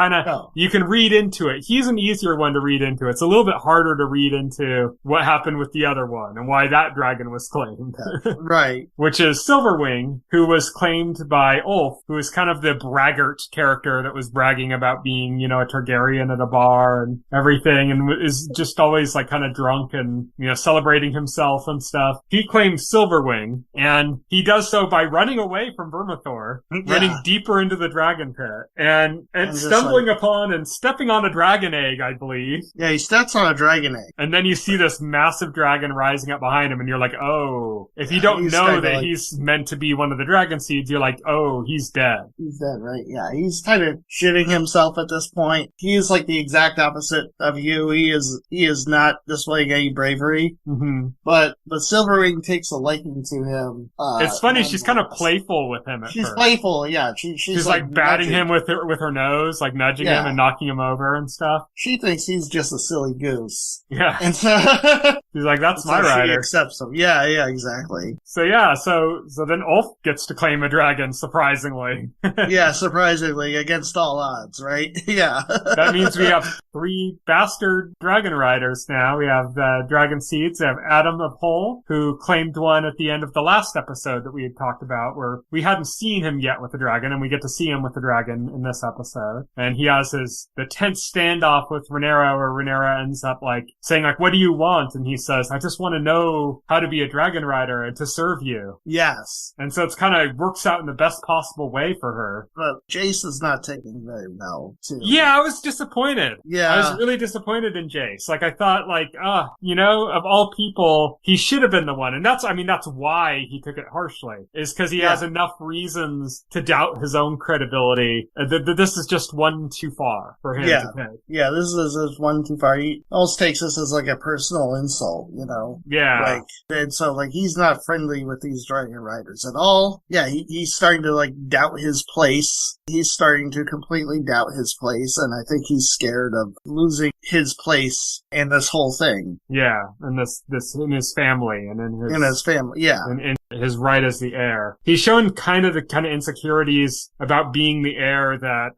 you can read into it. He's an easier one to read into. It's a little bit harder to read into what happened with the other one, and why that dragon was claimed. Right. Which is Silverwing, who was claimed by Ulf, who is kind of the braggart character that was bragging about being, a Targaryen at a bar and everything, and is just always kind of drunk and, celebrating himself and stuff. He claims Silverwing, and he does so by running away from Vermithor, running deeper into the dragon pit, and stumbling upon and stepping on a dragon egg, I believe. Yeah, he steps on a dragon egg. And then you see this massive dragon rising up behind him, and you're like, oh, if you don't know that he's meant to be one of the dragon seeds, you're like, oh, he's dead. He's dead, right? Yeah, he's kind of shitting himself at this point. He is the exact opposite of you. He is not displaying any bravery. Mm-hmm. But Silverwing takes a liking to him. It's funny, she's kind of playful with him at She's first. Playful, yeah. She's batting him with her nose, nudging him and knocking him over and stuff. She thinks he's just a silly goose. Yeah. And so she's like, that's my rider. She accepts him. Yeah, exactly. So then Ulf gets to claim a dragon, surprisingly. Yeah, surprisingly, against all odds, right? Yeah. That means we have 3 bastard dragon riders now. We have the dragon seeds. We have Adam of Hull, who claimed one at the end of the last episode that we had talked about, where we hadn't seen him yet with the dragon, and we get to see him with the dragon in this episode. And he has the tense standoff with Rhaenyra, where Rhaenyra ends up saying what do you want? And he says, I just want to know how to be a dragon rider and to serve you. Yes. And so it's kind of works out in the best possible way for her. But Jace is not taking very well, too. Yeah, I was disappointed. Yeah. I was really disappointed in Jace. I thought of all people, he should have been the one. And that's why he took it harshly, is because he has enough reasons to doubt his own credibility. This is just one too far for him to take. Yeah, this is one too far. He almost takes this as a personal insult, Yeah. And so he's not friendly with these dragon riders at all. Yeah, he's starting to doubt his place. He's starting to completely doubt his place, and I think he's scared of losing his place in this whole thing. Yeah, and this in his family and in his in his family. Yeah. And his right as the heir. He's shown kind of the insecurities about being the heir that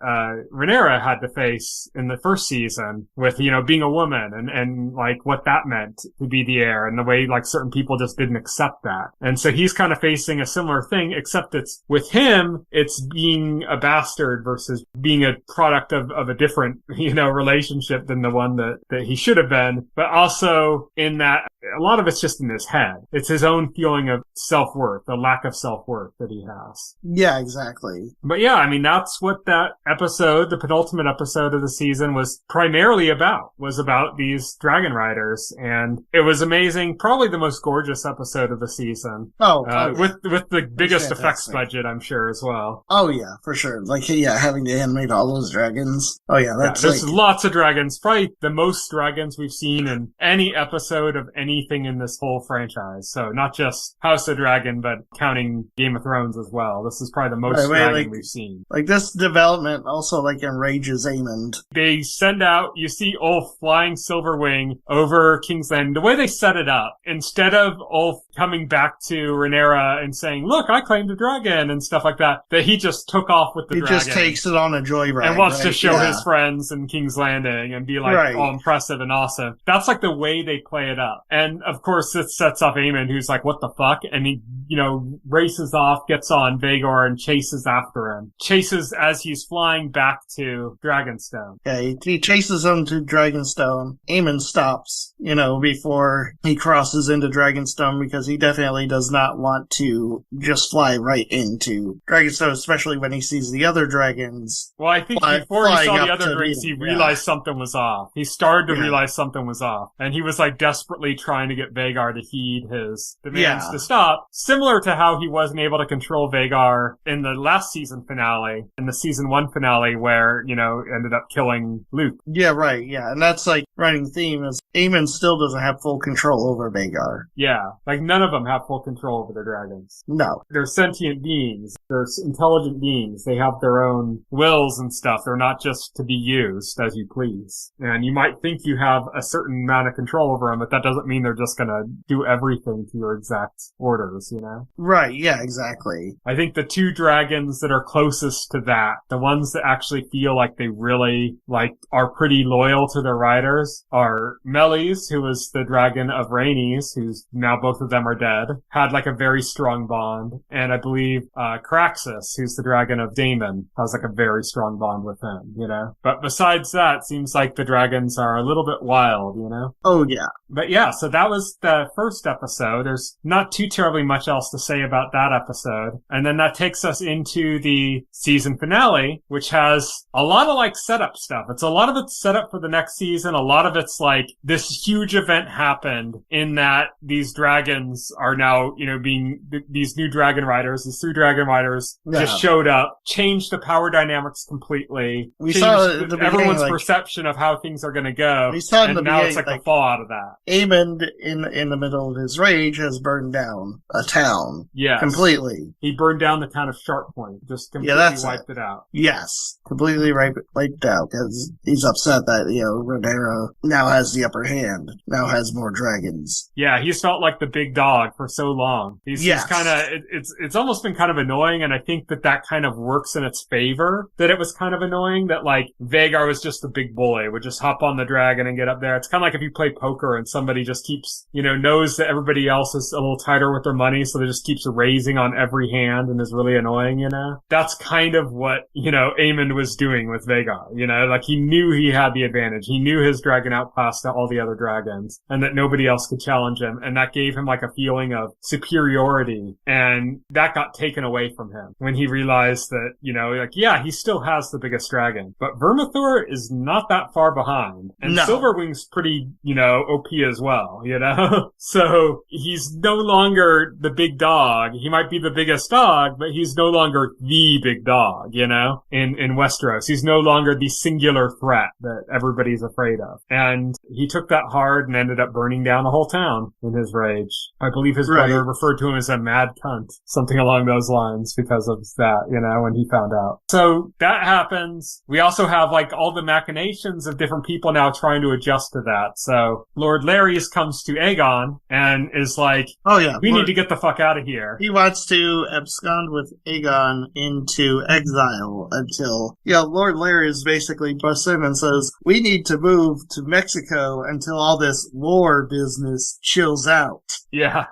Rhaenyra had to face in the first season with, being a woman and like what that meant to be the heir and the way like certain people just didn't accept that. And so he's kind of facing a similar thing, except it's with him, it's being a bastard versus being a product of a different, relationship than the one that he should have been. But also in that a lot of it's just in his head. It's his own feeling of self-worth, the lack of self-worth that he has. Yeah, exactly. But yeah, I mean, that's what that episode, the penultimate episode of the season was primarily about, was about these dragon riders. And it was amazing. Probably the most gorgeous episode of the season. With the biggest effects budget, I'm sure, as well. Oh yeah, for sure. Like, yeah, having to animate all those dragons. Oh yeah, there's lots of dragons. Probably the most dragons we've seen in any episode of anything in this whole franchise. So not just House of Dragon, but counting Game of Thrones as well. This is probably the most dragon we've seen. Like, this development also, like, enrages Aemond. They send out, you see Ulf flying Silverwing over King's Landing. The way they set it up, instead of Ulf coming back to Rhaenyra and saying, look, I claimed a dragon and stuff like that he just took off with the dragon. He just takes it on a joyride. And wants to show his friends in King's Landing and be like all impressive and awesome. That's like the way they play it up. And of course it sets up Aemond, who's like, what the fuck? And he, races off, gets on Vhagar and chases after him. Chases as he's flying back to Dragonstone. Yeah, he chases him to Dragonstone. Aemond stops, before he crosses into Dragonstone because he definitely does not want to just fly right into Dragonstone, especially when he sees the other dragons. Well, I think before he saw the other dragons, he realized something was off. He started to realize something was off. And he was like desperately trying to get Vhagar to heed his demands to stop. Similar to how he wasn't able to control Vhagar in the last season finale, in the season 1 finale where, ended up killing Luke. Yeah, right, yeah. And that's like running theme is Aemond still doesn't have full control over Vhagar. Yeah, like none of them have full control over their dragons. No. They're sentient beings. They're intelligent beings. They have their own wills and stuff. They're not just to be used as you please. And you might think you have a certain amount of control over them, but that doesn't mean they're just gonna do everything to your exact orders, Right, yeah, exactly. I think the two dragons that are closest to that, the ones that actually feel like they really, are pretty loyal to their riders, are Melis, who was the dragon of Rhaenys, who's now both of them are dead, had a very strong bond, and I believe, Craxus, who's the dragon of Daemon, has a very strong bond with him, But besides that, seems like the dragons are a little bit wild, Oh, yeah. But yeah, so that was the first episode. There's not too terribly much else to say about that episode. And then that takes us into the season finale, which has a lot of setup stuff. A lot of it's set up for the next season. A lot of it's this huge event happened in that these dragons are now, being these new dragon riders, these 3 dragon riders just showed up, changed the power dynamics completely. We saw everyone's perception of how things are going to go. We saw and now it's the fallout of that. Aemond, in the middle of his rage, has burned down a town. Yes. Completely. He burned down the town of Sharppoint. Just completely wiped it out. Yes. Completely wiped out because he's upset that, Rhaenyra now has the upper hand. Now has more dragons. Yeah, he's felt like the big dog for so long. He's kind of, it's almost been kind of annoying, and I think that kind of works in its favor, that it was kind of annoying that Vhagar was just the big bully, would just hop on the dragon and get up there. It's kind of like if you play poker and somebody just keeps, knows that everybody else is a little tighter with their money, so they just keeps raising on every hand and is really annoying, That's kind of what, Aemond was doing with Vhagar, he knew he had the advantage. He knew his dragon outclassed all the other dragons and that nobody else could challenge him. And that gave him a feeling of superiority. And that got taken away from him when he realized that, he still has the biggest dragon, but Vermithor is not that far behind. And Silverwing's pretty, OP as well, So he's no longer the big dog. He might be the biggest dog, but he's no longer the big dog, you know, in Westeros. He's no longer the singular threat that everybody's afraid of. And he took that hard and ended up burning down the whole town in his rage. I believe his brother referred to him as a mad cunt, something along those lines because of that, you know, when he found out. So that happens. We also have like all the machinations of different people now trying to adjust to that. So Lord Larys comes to Aegon and is like, oh yeah, we need to get the fuck out of here. He wants to abscond with Aegon into exile until, Lord Larys basically busts in and says, we need to move to Mexico until all this war business chills out. Yeah,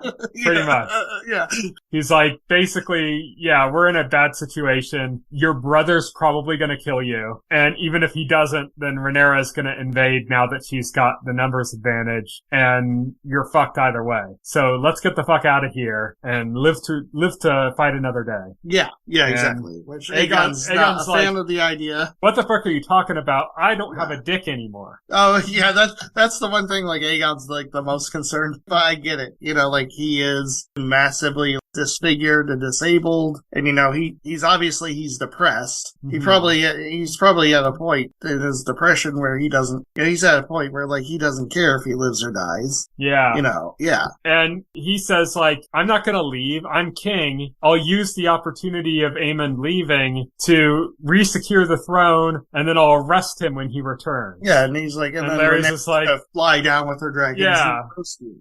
pretty much. Yeah. He's like, basically, yeah, we're in a bad situation. Your brother's probably going to kill you. And even if he doesn't, then Rhaenyra's going to invade now that she's got the numbers advantage. And you're fucked either way. So let's get the fuck out of here and live to fight another day. Yeah, exactly. Which Aegon's not a fan of the idea. What the fuck are you talking about? I don't have a dick anymore. Oh, yeah, that's the one thing, like, Aegon's, like, the most concerned. But I get it. You know, like, he is massively disfigured and disabled, and he's depressed. Mm-hmm. He's probably at a point in his depression where he's at a point where, like, he doesn't care if he lives or dies. Yeah. Yeah. And he says, like, I'm not gonna leave. I'm king. I'll use the opportunity of Aemon leaving to resecure the throne, and then I'll arrest him when he returns. Yeah, and he's like, and then Larry's just like, fly down with her dragons. Yeah.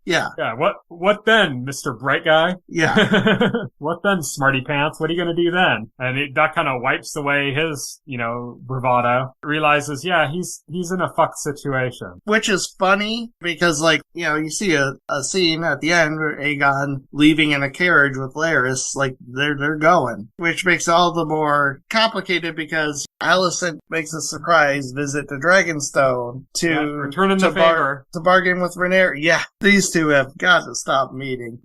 Yeah. Yeah. What then, Mr. Bright Guy? Yeah. What then, smarty pants? What are you gonna do then? And that kind of wipes away his, bravado. Realizes, yeah, he's in a fucked situation. Which is funny because, like, you see a scene at the end where Aegon leaving in a carriage with Larys, like, they're going. Which makes it all the more complicated because Alicent makes a surprise visit to Dragonstone to return the favor. To bargain with Rhaenyra. Yeah, these two have got to stop meeting.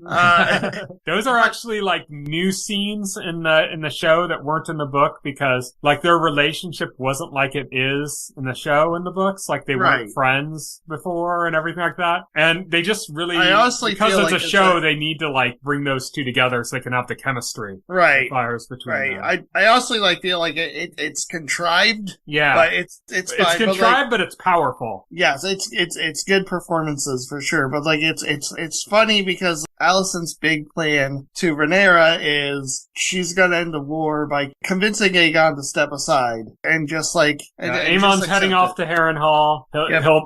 Those are actually like new scenes in the show that weren't in the book because like their relationship wasn't like it is in the show in the books. Like they weren't friends before and everything like that. And they just really, because it's a show, they need to like bring those two together so they can have the chemistry. Right. Fires between them. I also feel like it's contrived. Yeah. But it's fine, contrived, but it's powerful. Yes, it's good performances for sure. But like it's funny because Alicent's big plan to Rhaenyra is she's gonna end the war by convincing Aegon to step aside and just like Aemon's heading off to Harrenhal.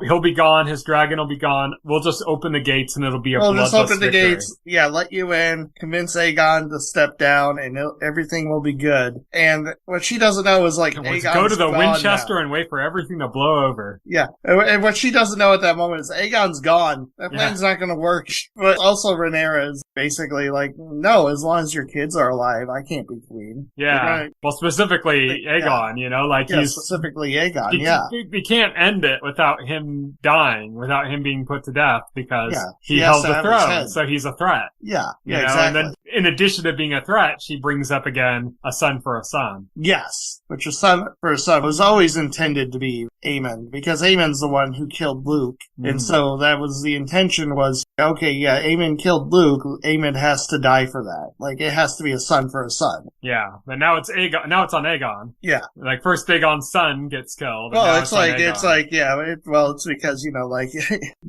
He'll be gone. His dragon will be gone. We'll just open the gates and it'll be a bloodless just open the victory. gates. Yeah, let you in. Convince Aegon to step down, and everything will be good. And what she doesn't know is like Aegon's go to the Winchester now. And wait for everything to blow over. Yeah, and what she doesn't know at that moment is Aegon's gone. That plan's not going to work. But also Rhaenyra is basically like, no, as long as your kids are alive, I can't be queen. Yeah. Well, specifically Aegon, he's specifically Aegon. We can't end it without him dying, without him being put to death because he has held the throne, so he's a threat. Yeah, exactly. exactly. And then, in addition to being a threat, she brings up again a son for a son. Yes, which a son for a son was always intended to be Aemon, because Aemon's the one who killed Luke, and so that was the intention was, okay, yeah, Aemon killed Luke, Aemon has to die for that. Like, it has to be a son for a son. Yeah, but now it's Aegon. Now it's on Aegon. Yeah. Like, first Aegon's son gets killed. Well, it's because,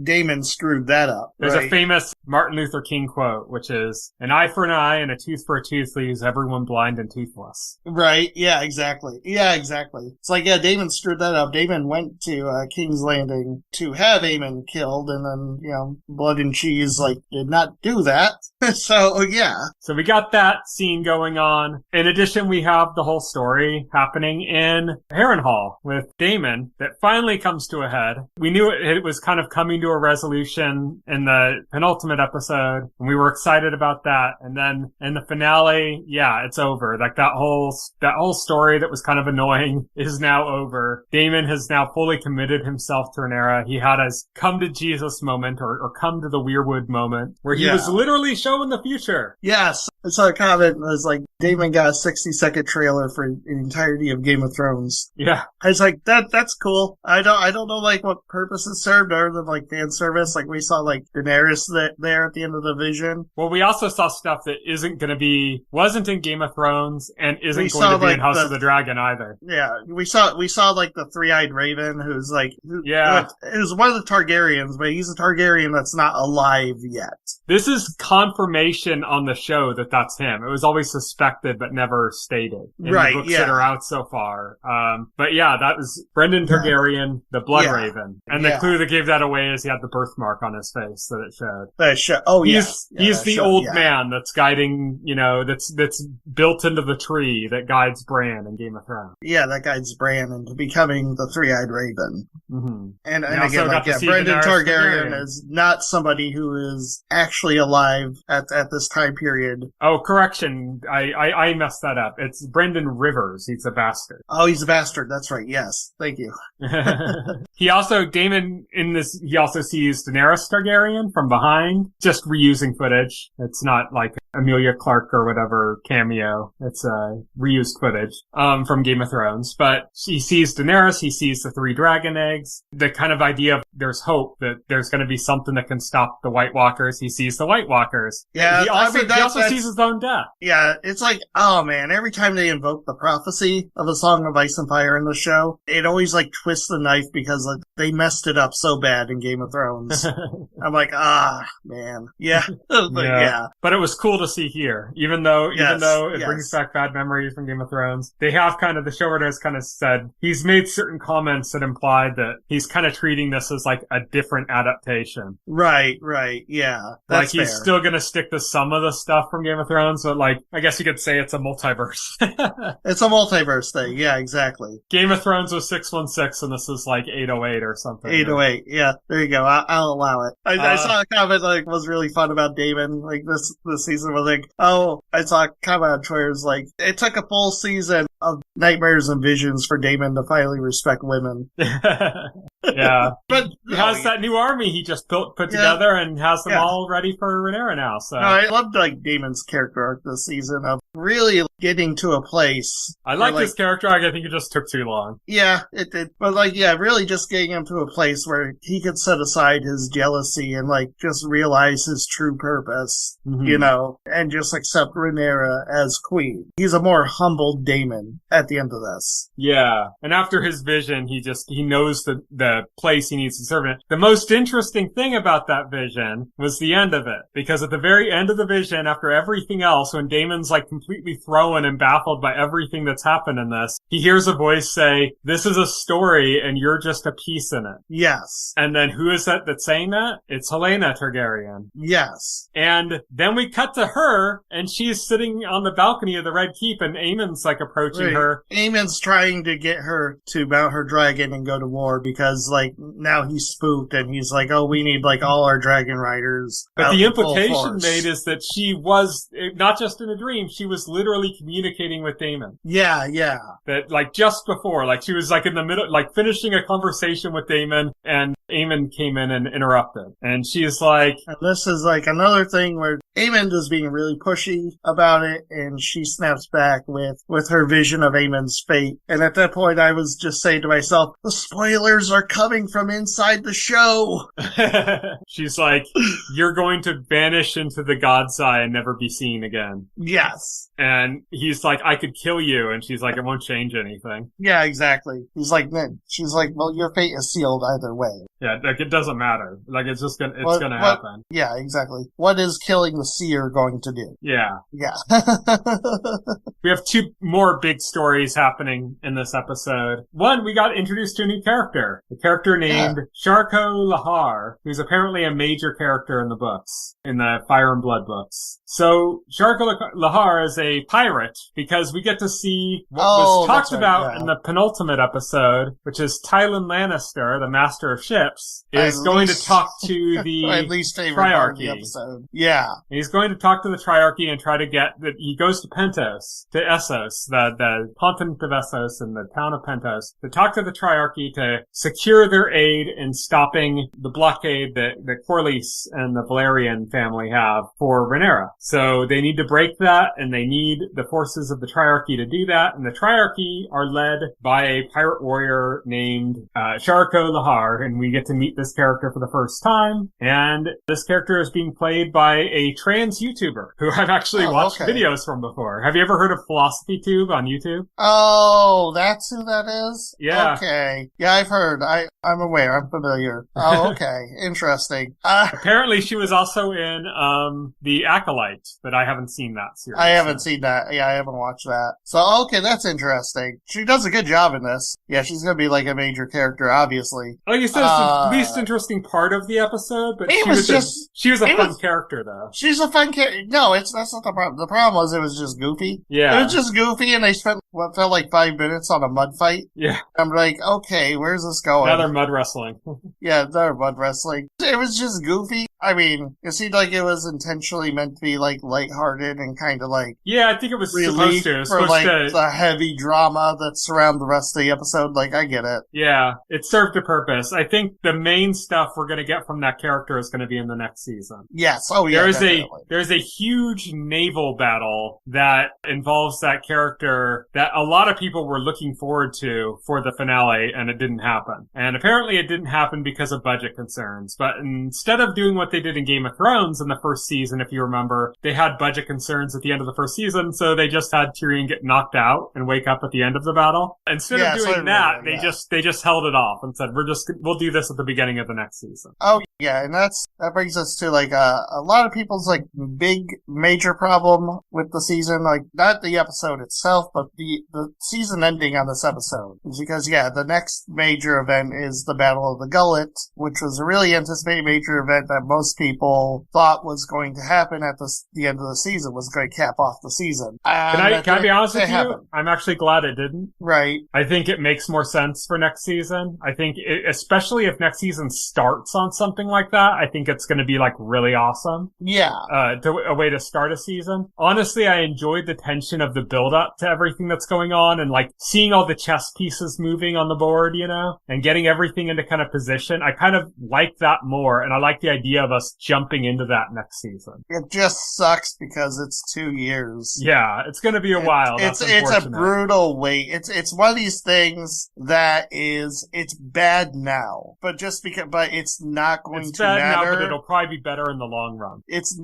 Daemon screwed that up. There's a famous Martin Luther King quote, which is, an eye for an eye and a tooth for a tooth leaves everyone blind and toothless. Right, yeah, exactly. Yeah, exactly. It's like, yeah, Daemon screwed that up. Daemon went to King's Landing to have Aemon killed, and then, Blood and Cheese, did not do that. So, yeah. So we got that scene going on. In addition, we have the whole story happening in Harrenhal with Daemon that finally comes to a head. We knew it was kind of coming to a resolution in the penultimate episode, and we were excited about that. And then in the finale, yeah, it's over. Like that whole story that was kind of annoying is now over. Daemon has now fully committed himself to Rhaenyra. He had his come to Jesus moment or come to the Weirwood moment where he was literally showing the future. Yes. I saw a comment that was like, Damon got a 60-second trailer for the entirety of Game of Thrones. Yeah. I was like, that's cool. I don't know like what purpose it served other than like fan service. Like we saw like Daenerys there at the end of the vision. Well, we also saw stuff that wasn't in Game of Thrones and isn't going to be like in House of the Dragon either. Yeah, we saw like the three-eyed raven who's like, yeah, who's one of the Targaryens, but he's a Targaryen that's not alive yet. This is confirmation on the show that that's him. It was always suspected but never stated in the books that are out so far. But yeah, that was Brendan Targaryen, the Blood Raven, and the clue that gave that away is he had the birthmark on his face that it showed. Oh, he's the old man that's guiding, that's built into the tree that guides Bran in Game of Thrones. Yeah, that guides Bran into becoming the three-eyed raven. Mm-hmm. And again, Brendan Targaryen is not somebody who is actually alive at this time period. Oh, correction. I messed that up. It's Brendan Rivers. He's a bastard. Oh, he's a bastard. That's right. Yes. Thank you. He also sees Daenerys Targaryen from behind, just reusing footage. It's not like Emilia Clarke or whatever cameo. It's reused footage from Game of Thrones. But he sees Daenerys, he sees the 3 dragon eggs, the kind of idea of there's hope that there's going to be something that can stop the White Walkers. He sees the White Walkers. Yeah, he also sees his own death. Yeah, it's like, oh man, every time they invoke the prophecy of A Song of Ice and Fire in the show, it always like twists the knife because like they messed it up so bad in Game of Thrones. I'm like, man. Yeah. But it was cool to see here, even though it brings back bad memories from Game of Thrones. They have the showrunners kind of said, he's made certain comments that implied that he's kind of treating this as like a different adaptation. Right, yeah. That's like he's fair. still gonna stick to some of the stuff from Game of Thrones, but like, I guess you could say it's a multiverse. It's a multiverse thing, yeah, exactly. Game of Thrones was 616 and this is like 808 or something. 808, yeah, there you go. I'll allow it. I saw a comment like was really fun about Damon, like this season was like, I saw a comment on Twitter was like, it took a full season of nightmares and visions for Damon to finally respect women. Yeah. But he has that new army he just put together and has them all ready for Rhaenyra now, so. No, I loved like Damon's character arc this season of really getting to a place. I like this character arc. I think it just took too long. Yeah, it did. But really just getting him to a place where he could set aside his jealousy and like just realize his true purpose, and just accept Rhaenyra as queen. He's a more humbled Damon at the end of this. Yeah. And after his vision, he knows the place he needs to serve in. The most interesting thing about that vision was the end of it. Because at the very end of the vision, after everything else, when Damon's like completely thrown and baffled by everything that's happened in this, he hears a voice say, "This is a story and you're just a piece in it." Yes. And then who is that's saying that? It's Helena Targaryen. Yes. And then we cut to her and she's sitting on the balcony of the Red Keep and Aemon's like approaching her. Aemon's trying to get her to mount her dragon and go to war because like now he's spooked and he's like, oh, we need like all our dragon riders. But the implication made is that she was not just in a dream, she was literally communicating with Daemon. Yeah. That like just before, like she was like in the middle, like finishing a conversation with Daemon and Aemon came in and interrupted. And she's like... And this is like another thing where Aemon is being really pushy about it, and she snaps back with her vision of Aemon's fate. And at that point, I was just saying to myself, the spoilers are coming from inside the show! She's like, you're going to vanish into the God's eye and never be seen again. Yes. And he's like, I could kill you. And she's like, it won't change anything. Yeah, exactly. He's like, she's like, well, your fate is sealed either way. Yeah, like it doesn't matter. Like it's just gonna happen. Yeah, exactly. What is killing the seer going to do? Yeah. Yeah. We have 2 more big stories happening in this episode. One, we got introduced to a new character. A character named Sharko Lahar, who's apparently a major character in the books, in the Fire and Blood books. So, Sharko Lahar is a pirate, because we get to see what was talked about in the penultimate episode, which is Tyson Lannister, the Master of Ships, is going to talk to the my least favorite part of the episode. Yeah. And he's going to talk to the Triarchy and try to he goes to Pentos, to Essos, the continent of Essos and the town of Pentos, to talk to the Triarchy to secure their aid in stopping the blockade that Corlys and the Valerian family have for Rhaenyra. So they need to break that, and they need the forces of the Triarchy to do that, and the Triarchy are led by a pirate warrior named Sharko Lahar, and we get to meet this character for the first time, and this character is being played by a trans YouTuber who I've actually watched videos from before. Have you ever heard of Philosophy Tube on YouTube? Oh, that's who that is? Yeah. Okay. Yeah, I've heard. I'm aware. I'm familiar. Oh, okay. Interesting. Apparently she was also in The Acolyte, but I haven't seen that series. I haven't seen that. Yeah, I haven't watched that. So, okay, that's interesting. She does a good job in this. Yeah, she's gonna be like a major character, obviously. Like you said, it's the least interesting part of the episode, but she was a fun character, though. She's a fun character. No, that's not the problem. The problem was it was just goofy. Yeah. It was just goofy, and they spent what felt like 5 minutes on a mud fight. Yeah. I'm like, okay, where's this going? Now they're mud wrestling. Yeah, they're mud wrestling. It was just goofy. I mean, it seemed like it was intentionally meant to be, like, lighthearted and kind of, like... Yeah, I think it was supposed to. For, like, the heavy drama that surrounds the rest of the episode. Like, I get it. Yeah, it served a purpose. I think the main stuff we're going to get from that character is going to be in the next season. Yes, oh yeah, There's a huge naval battle that involves that character that a lot of people were looking forward to for the finale, and it didn't happen. And apparently it didn't happen because of budget concerns. But instead of doing what they did in Game of Thrones in the first season, if you remember, they had budget concerns at the end of the first season, so they just had Tyrion get knocked out and wake up at the end of the battle. Instead of doing that, they just held it off and said, we'll do this at the beginning of the next season. Oh yeah, and that brings us to like a lot of people's like big major problem with the season, like not the episode itself, but the season ending on this episode. Is because the next major event is the Battle of the Gullet, which was a really anticipated major event that most people thought was going to happen at the end of the season, was going to cap off the season. Can I be honest with you? I'm actually glad it didn't. Right. I think it makes more sense for next season. I think, especially if next season starts on something like that, I think it's going to be like really awesome. Yeah. A way to start a season. Honestly, I enjoyed the tension of the build up to everything that's going on and like seeing all the chess pieces moving on the board, and getting everything into kind of position. I kind of like that more, and I like the idea of us jumping into that next season. It just sucks because it's 2 years. Yeah, it's going to be a while. It's a brutal wait. It's one of these things that it's bad now, but it's not going to matter. Now, but it'll probably be better in the long run. It's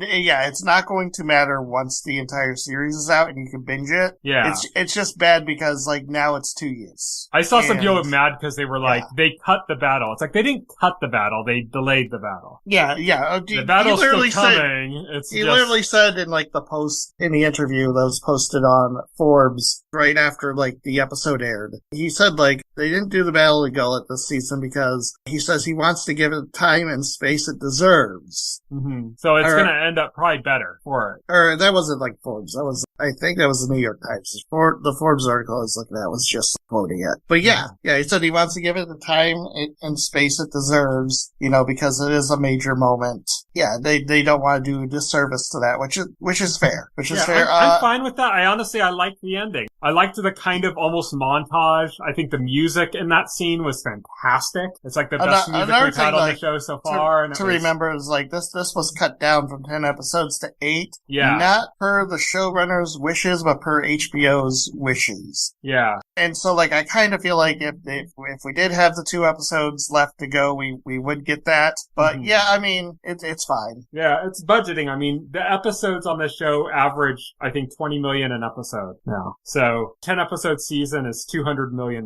not going to matter once the entire series is out and you can binge it. Yeah. It's just bad because like now it's 2 years. I saw some people mad because they were like, they cut the battle. It's like they didn't cut the battle, they delayed the battle. Yeah. The battle's still coming. He literally said in like the post in the interview that was posted on Forbes right after like the episode aired. He said like they didn't do the Battle of the Gullet this season because he says he wants to give it time and space it deserves. Mm-hmm. So it's going to end up probably better for it. Or that wasn't like Forbes. I think that was the New York Times. The Forbes article I was looking at was just quoting it. But yeah, he said he wants to give it the time and space it deserves, because it is a major moment. Yeah, they don't want to do a disservice to that, which is fair. I'm fine with that. I liked the ending. I liked the kind of almost montage. I think the music in that scene was fantastic. It's like the best music we've had on the show so far. Remember is like this was cut down from 10 episodes to 8. Yeah. Not per the showrunner's wishes, but per HBO's wishes. Yeah. And so like I kind of feel like if we did have the 2 episodes left to go, we would get that. But I mean, it's fine. Yeah, it's budgeting. I mean, the episodes on this show average, I think, $20 million an episode now. So 10 episode season is $200 million.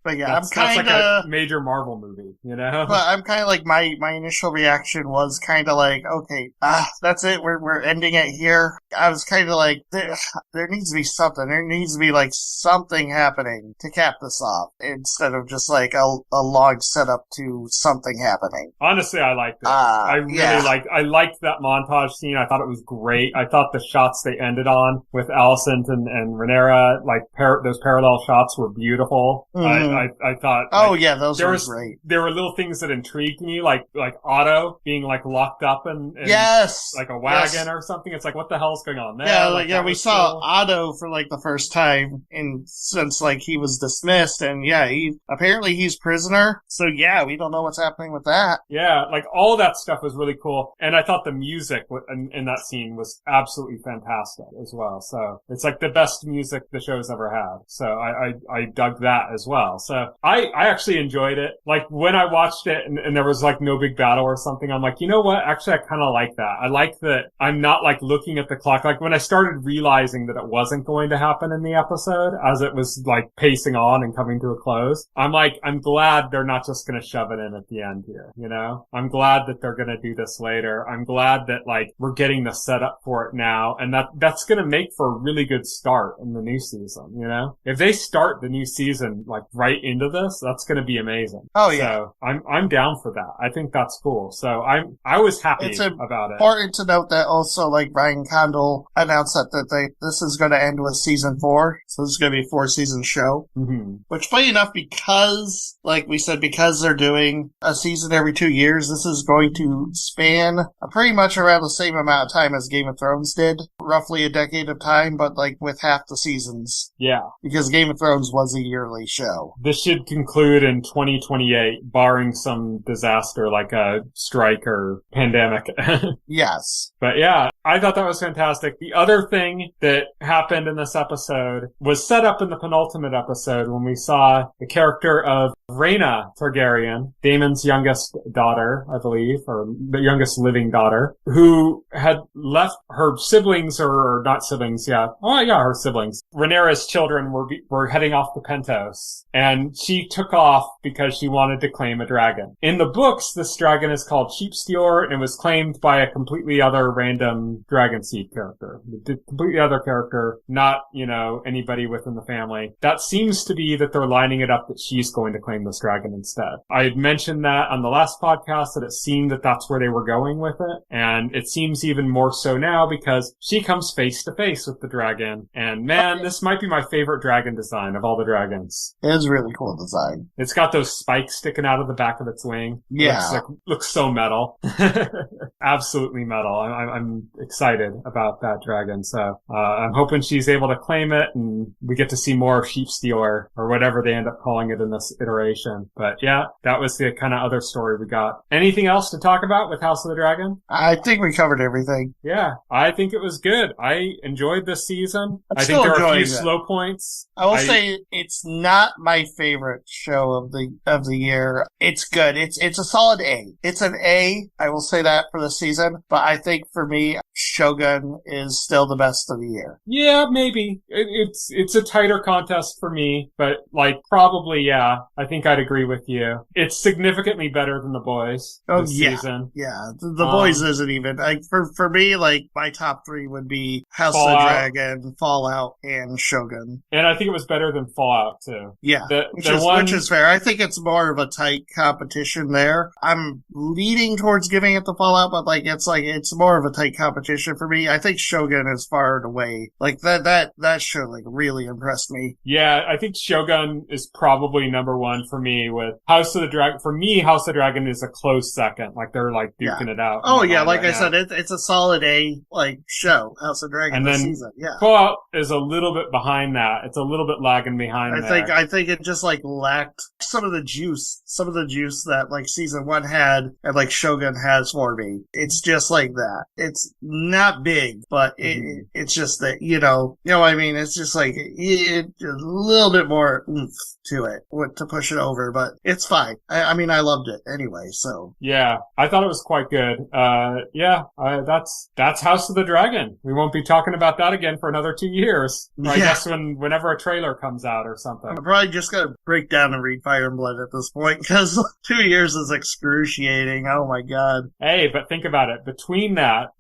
But yeah, that's like a major Marvel movie, But I'm kind of like my initial reaction was kind of like, okay, that's it. We're ending it here. I was kind of like, there needs to be something. There needs to be like something happening to cap this off instead of just like a long setup to something happening. Honestly, I liked it. I liked that montage scene. I thought it was great. I thought the shots they ended on with Alicent and Rhaenyra, like those parallel shots were beautiful. I thought. Those were great. There were little things that intrigued me, like Otto being like locked up in yes, like a wagon or something. It's like, what the hell's going on there? We saw Otto for like the first time since like he was dismissed, and apparently he's prisoner. So we don't know what's happening with that. Yeah, like all that stuff was really cool, and I thought the music in that scene was absolutely fantastic as well. So it's like the best music the show's ever had. So I dug that as well. So I actually enjoyed it. Like when I watched it and there was like no big battle or something, I'm like, you know what? Actually, I kind of like that. I like that I'm not like looking at the clock. Like when I started realizing that it wasn't going to happen in the episode as it was like pacing on and coming to a close, I'm glad they're not just going to shove it in at the end here. You know, I'm glad that they're going to do this later. I'm glad that like we're getting the setup for it now, and that's going to make for a really good start in the new season. You know, if they start the new season like right into this, that's going to be amazing. Oh yeah, so I'm down for that. I think that's cool. So I was happy about it. Important to note that also like Ryan Condal announced that this is going to end with season 4, so this is going to be a 4-season show. Mm-hmm. Which, funny enough, because like we said, because they're doing a season every 2 years, this is going to span pretty much around the same amount of time as Game of Thrones did, roughly a decade of time, but like with half the seasons. Yeah, because Game of Thrones was a yearly show. This should conclude in 2028, barring some disaster like a strike or pandemic. Yes. But yeah, I thought that was fantastic. The other thing that happened in this episode was set up in the penultimate episode when we saw the character of Rhaena Targaryen, Daemon's youngest daughter, I believe, or the youngest living daughter, who had left her siblings, or not siblings, her siblings. Rhaenyra's children were heading off to Pentos, and she took off because she wanted to claim a dragon. In the books, this dragon is called Sheepstealer, and it was claimed by a completely other random Dragon Seed character. A completely other character, not, anybody within the family. That seems to be that they're lining it up that she's going to claim this dragon instead. I had mentioned that on the last podcast that it seemed that that's where they were going with it, and it seems even more so now because she comes face to face with the dragon, and man, this might be my favorite dragon design of all the dragons. It is a really cool design. It's got those spikes sticking out of the back of its wing. Yeah. Looks so metal. Absolutely metal. I'm excited about that dragon, so I'm hoping she's able to claim it and we get to see more of Sheepstealer or whatever they end up calling it in this iteration. But yeah, that was the kind of other story we got. Anything else to talk about with House of the Dragon? I think we covered everything. Yeah, I think it was good. I enjoyed this season. I think there are a few slow points. I will say it's not my favorite show of the year. It's good. It's a solid A. It's an A. I will say that for the season. But I think for me, Shogun is still the best of the year. Yeah, maybe. It's a tighter contest for me, but probably, yeah. I think I'd agree with you. It's significantly better than The Boys this season. Yeah, The Boys isn't even for me. My top 3 would be House of the Dragon, Fallout, and Shogun. And I think it was better than Fallout too. Yeah, which is fair. I think it's more of a tight competition there. I'm leaning towards giving it to Fallout, but it's more of a tight competition for me. I think Shogun is far and away that show really impressed me. Yeah, I think Shogun is probably number 1 for me with House of the Dragon. For me, House of the Dragon is a close second. They're duking it out. Oh yeah, I said, it's a solid A show, House of the Dragon and this then season. Yeah. Fallout is a little bit behind that. It's a little bit lagging behind I think it just lacked some of the juice that season 1 had and Shogun has for me. It's just like that. It's not big, but it's just that, what I mean? It's just a little bit more oomph to it to push it over, but it's fine. I mean, I loved it anyway, so. Yeah, I thought it was quite good. That's House of the Dragon. We won't be talking about that again for another 2 years. I guess whenever a trailer comes out or something. I'm probably just gonna break down and read Fire and Blood at this point, because 2 years is excruciating. Oh my god. Hey, but think about it. Between that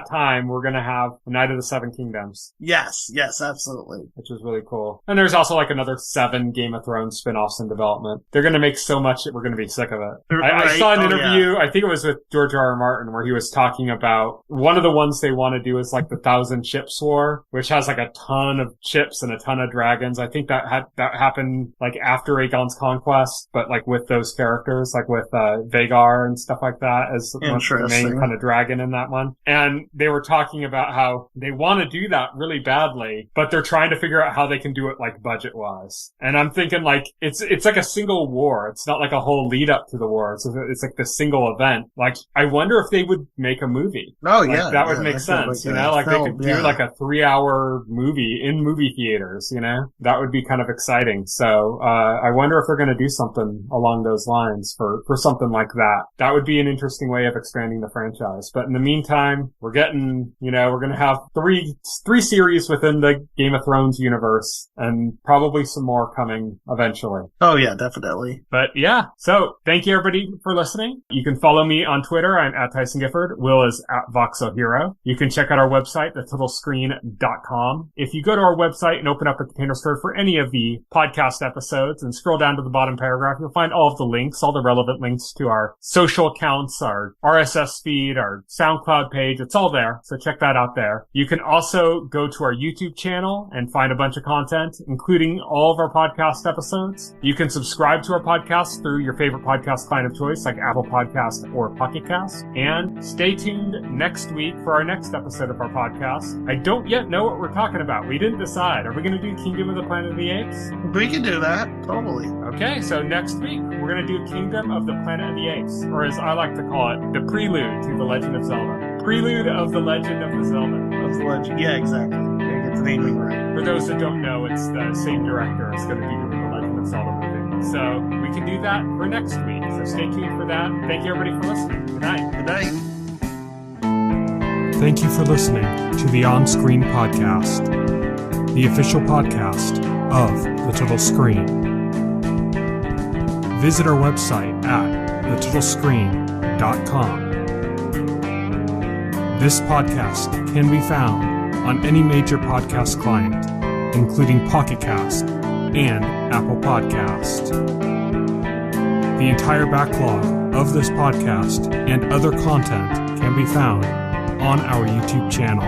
time, we're gonna have the Night of the Seven Kingdoms. Yes, absolutely. Which is really cool. So, and there's also like another 7 Game of Thrones spin-offs in development. They're going to make so much that we're going to be sick of it. I saw an interview, I think it was with George R. R. Martin, where he was talking about one of the ones they want to do is like the 1,000 Ships War, which has like a ton of ships and a ton of dragons. I think that happened like after Aegon's Conquest, but like with those characters, like with Vhagar and stuff like that as the main kind of dragon in that one. And they were talking about how they want to do that really badly, but they're trying to figure out how they can do it like budget-wise. And I'm thinking like it's like a single war. It's not like a whole lead up to the war. It's like the single event. Like I wonder if they would make a movie. Oh like, yeah, that would make sense. You know, like they could do like a 3-hour movie in movie theaters. You know, that would be kind of exciting. So I wonder if they're going to do something along those lines for something like that. That would be an interesting way of expanding the franchise. But in the meantime, we're going to have three series within the Game of Thrones universe and probably some more coming eventually. Oh yeah, definitely. But yeah, so thank you everybody for listening. You can follow me on Twitter. I'm at Tyson Gifford. Will is at VoxelHero. You can check out our website, thetitlescreen.com. If you go to our website and open up a container store for any of the podcast episodes and scroll down to the bottom paragraph, you'll find all of the links, all the relevant links to our social accounts, our RSS feed, our SoundCloud page. It's all there. So check that out there. You can also go to our YouTube channel and find a bunch of content, including all of our podcast episodes. You can subscribe to our podcast through your favorite podcast client of choice, like Apple Podcast or Pocket Cast. And stay tuned next week for our next episode of our podcast. I don't yet know what we're talking about. We didn't decide. Are we going to do Kingdom of the Planet of the Apes? We can do that. Totally. Okay, so next week we're going to do Kingdom of the Planet of the Apes, or as I like to call it, the prelude to The Legend of Zelda. Prelude of The Legend of the Zelda. Of the Legend. Yeah, exactly. Get the naming right. For those that don't know, it's the same director is going to be doing The Legend of Zelda movie. So we can do that for next week. So stay tuned for that. Thank you everybody for listening. Good night. Good night. Thank you for listening to the OnScreen podcast, the official podcast of The Little Screen. Visit our website at thetitlescreen.com. This podcast can be found on any major podcast client, including Pocket Cast and Apple Podcast. The entire backlog of this podcast and other content can be found on our YouTube channel.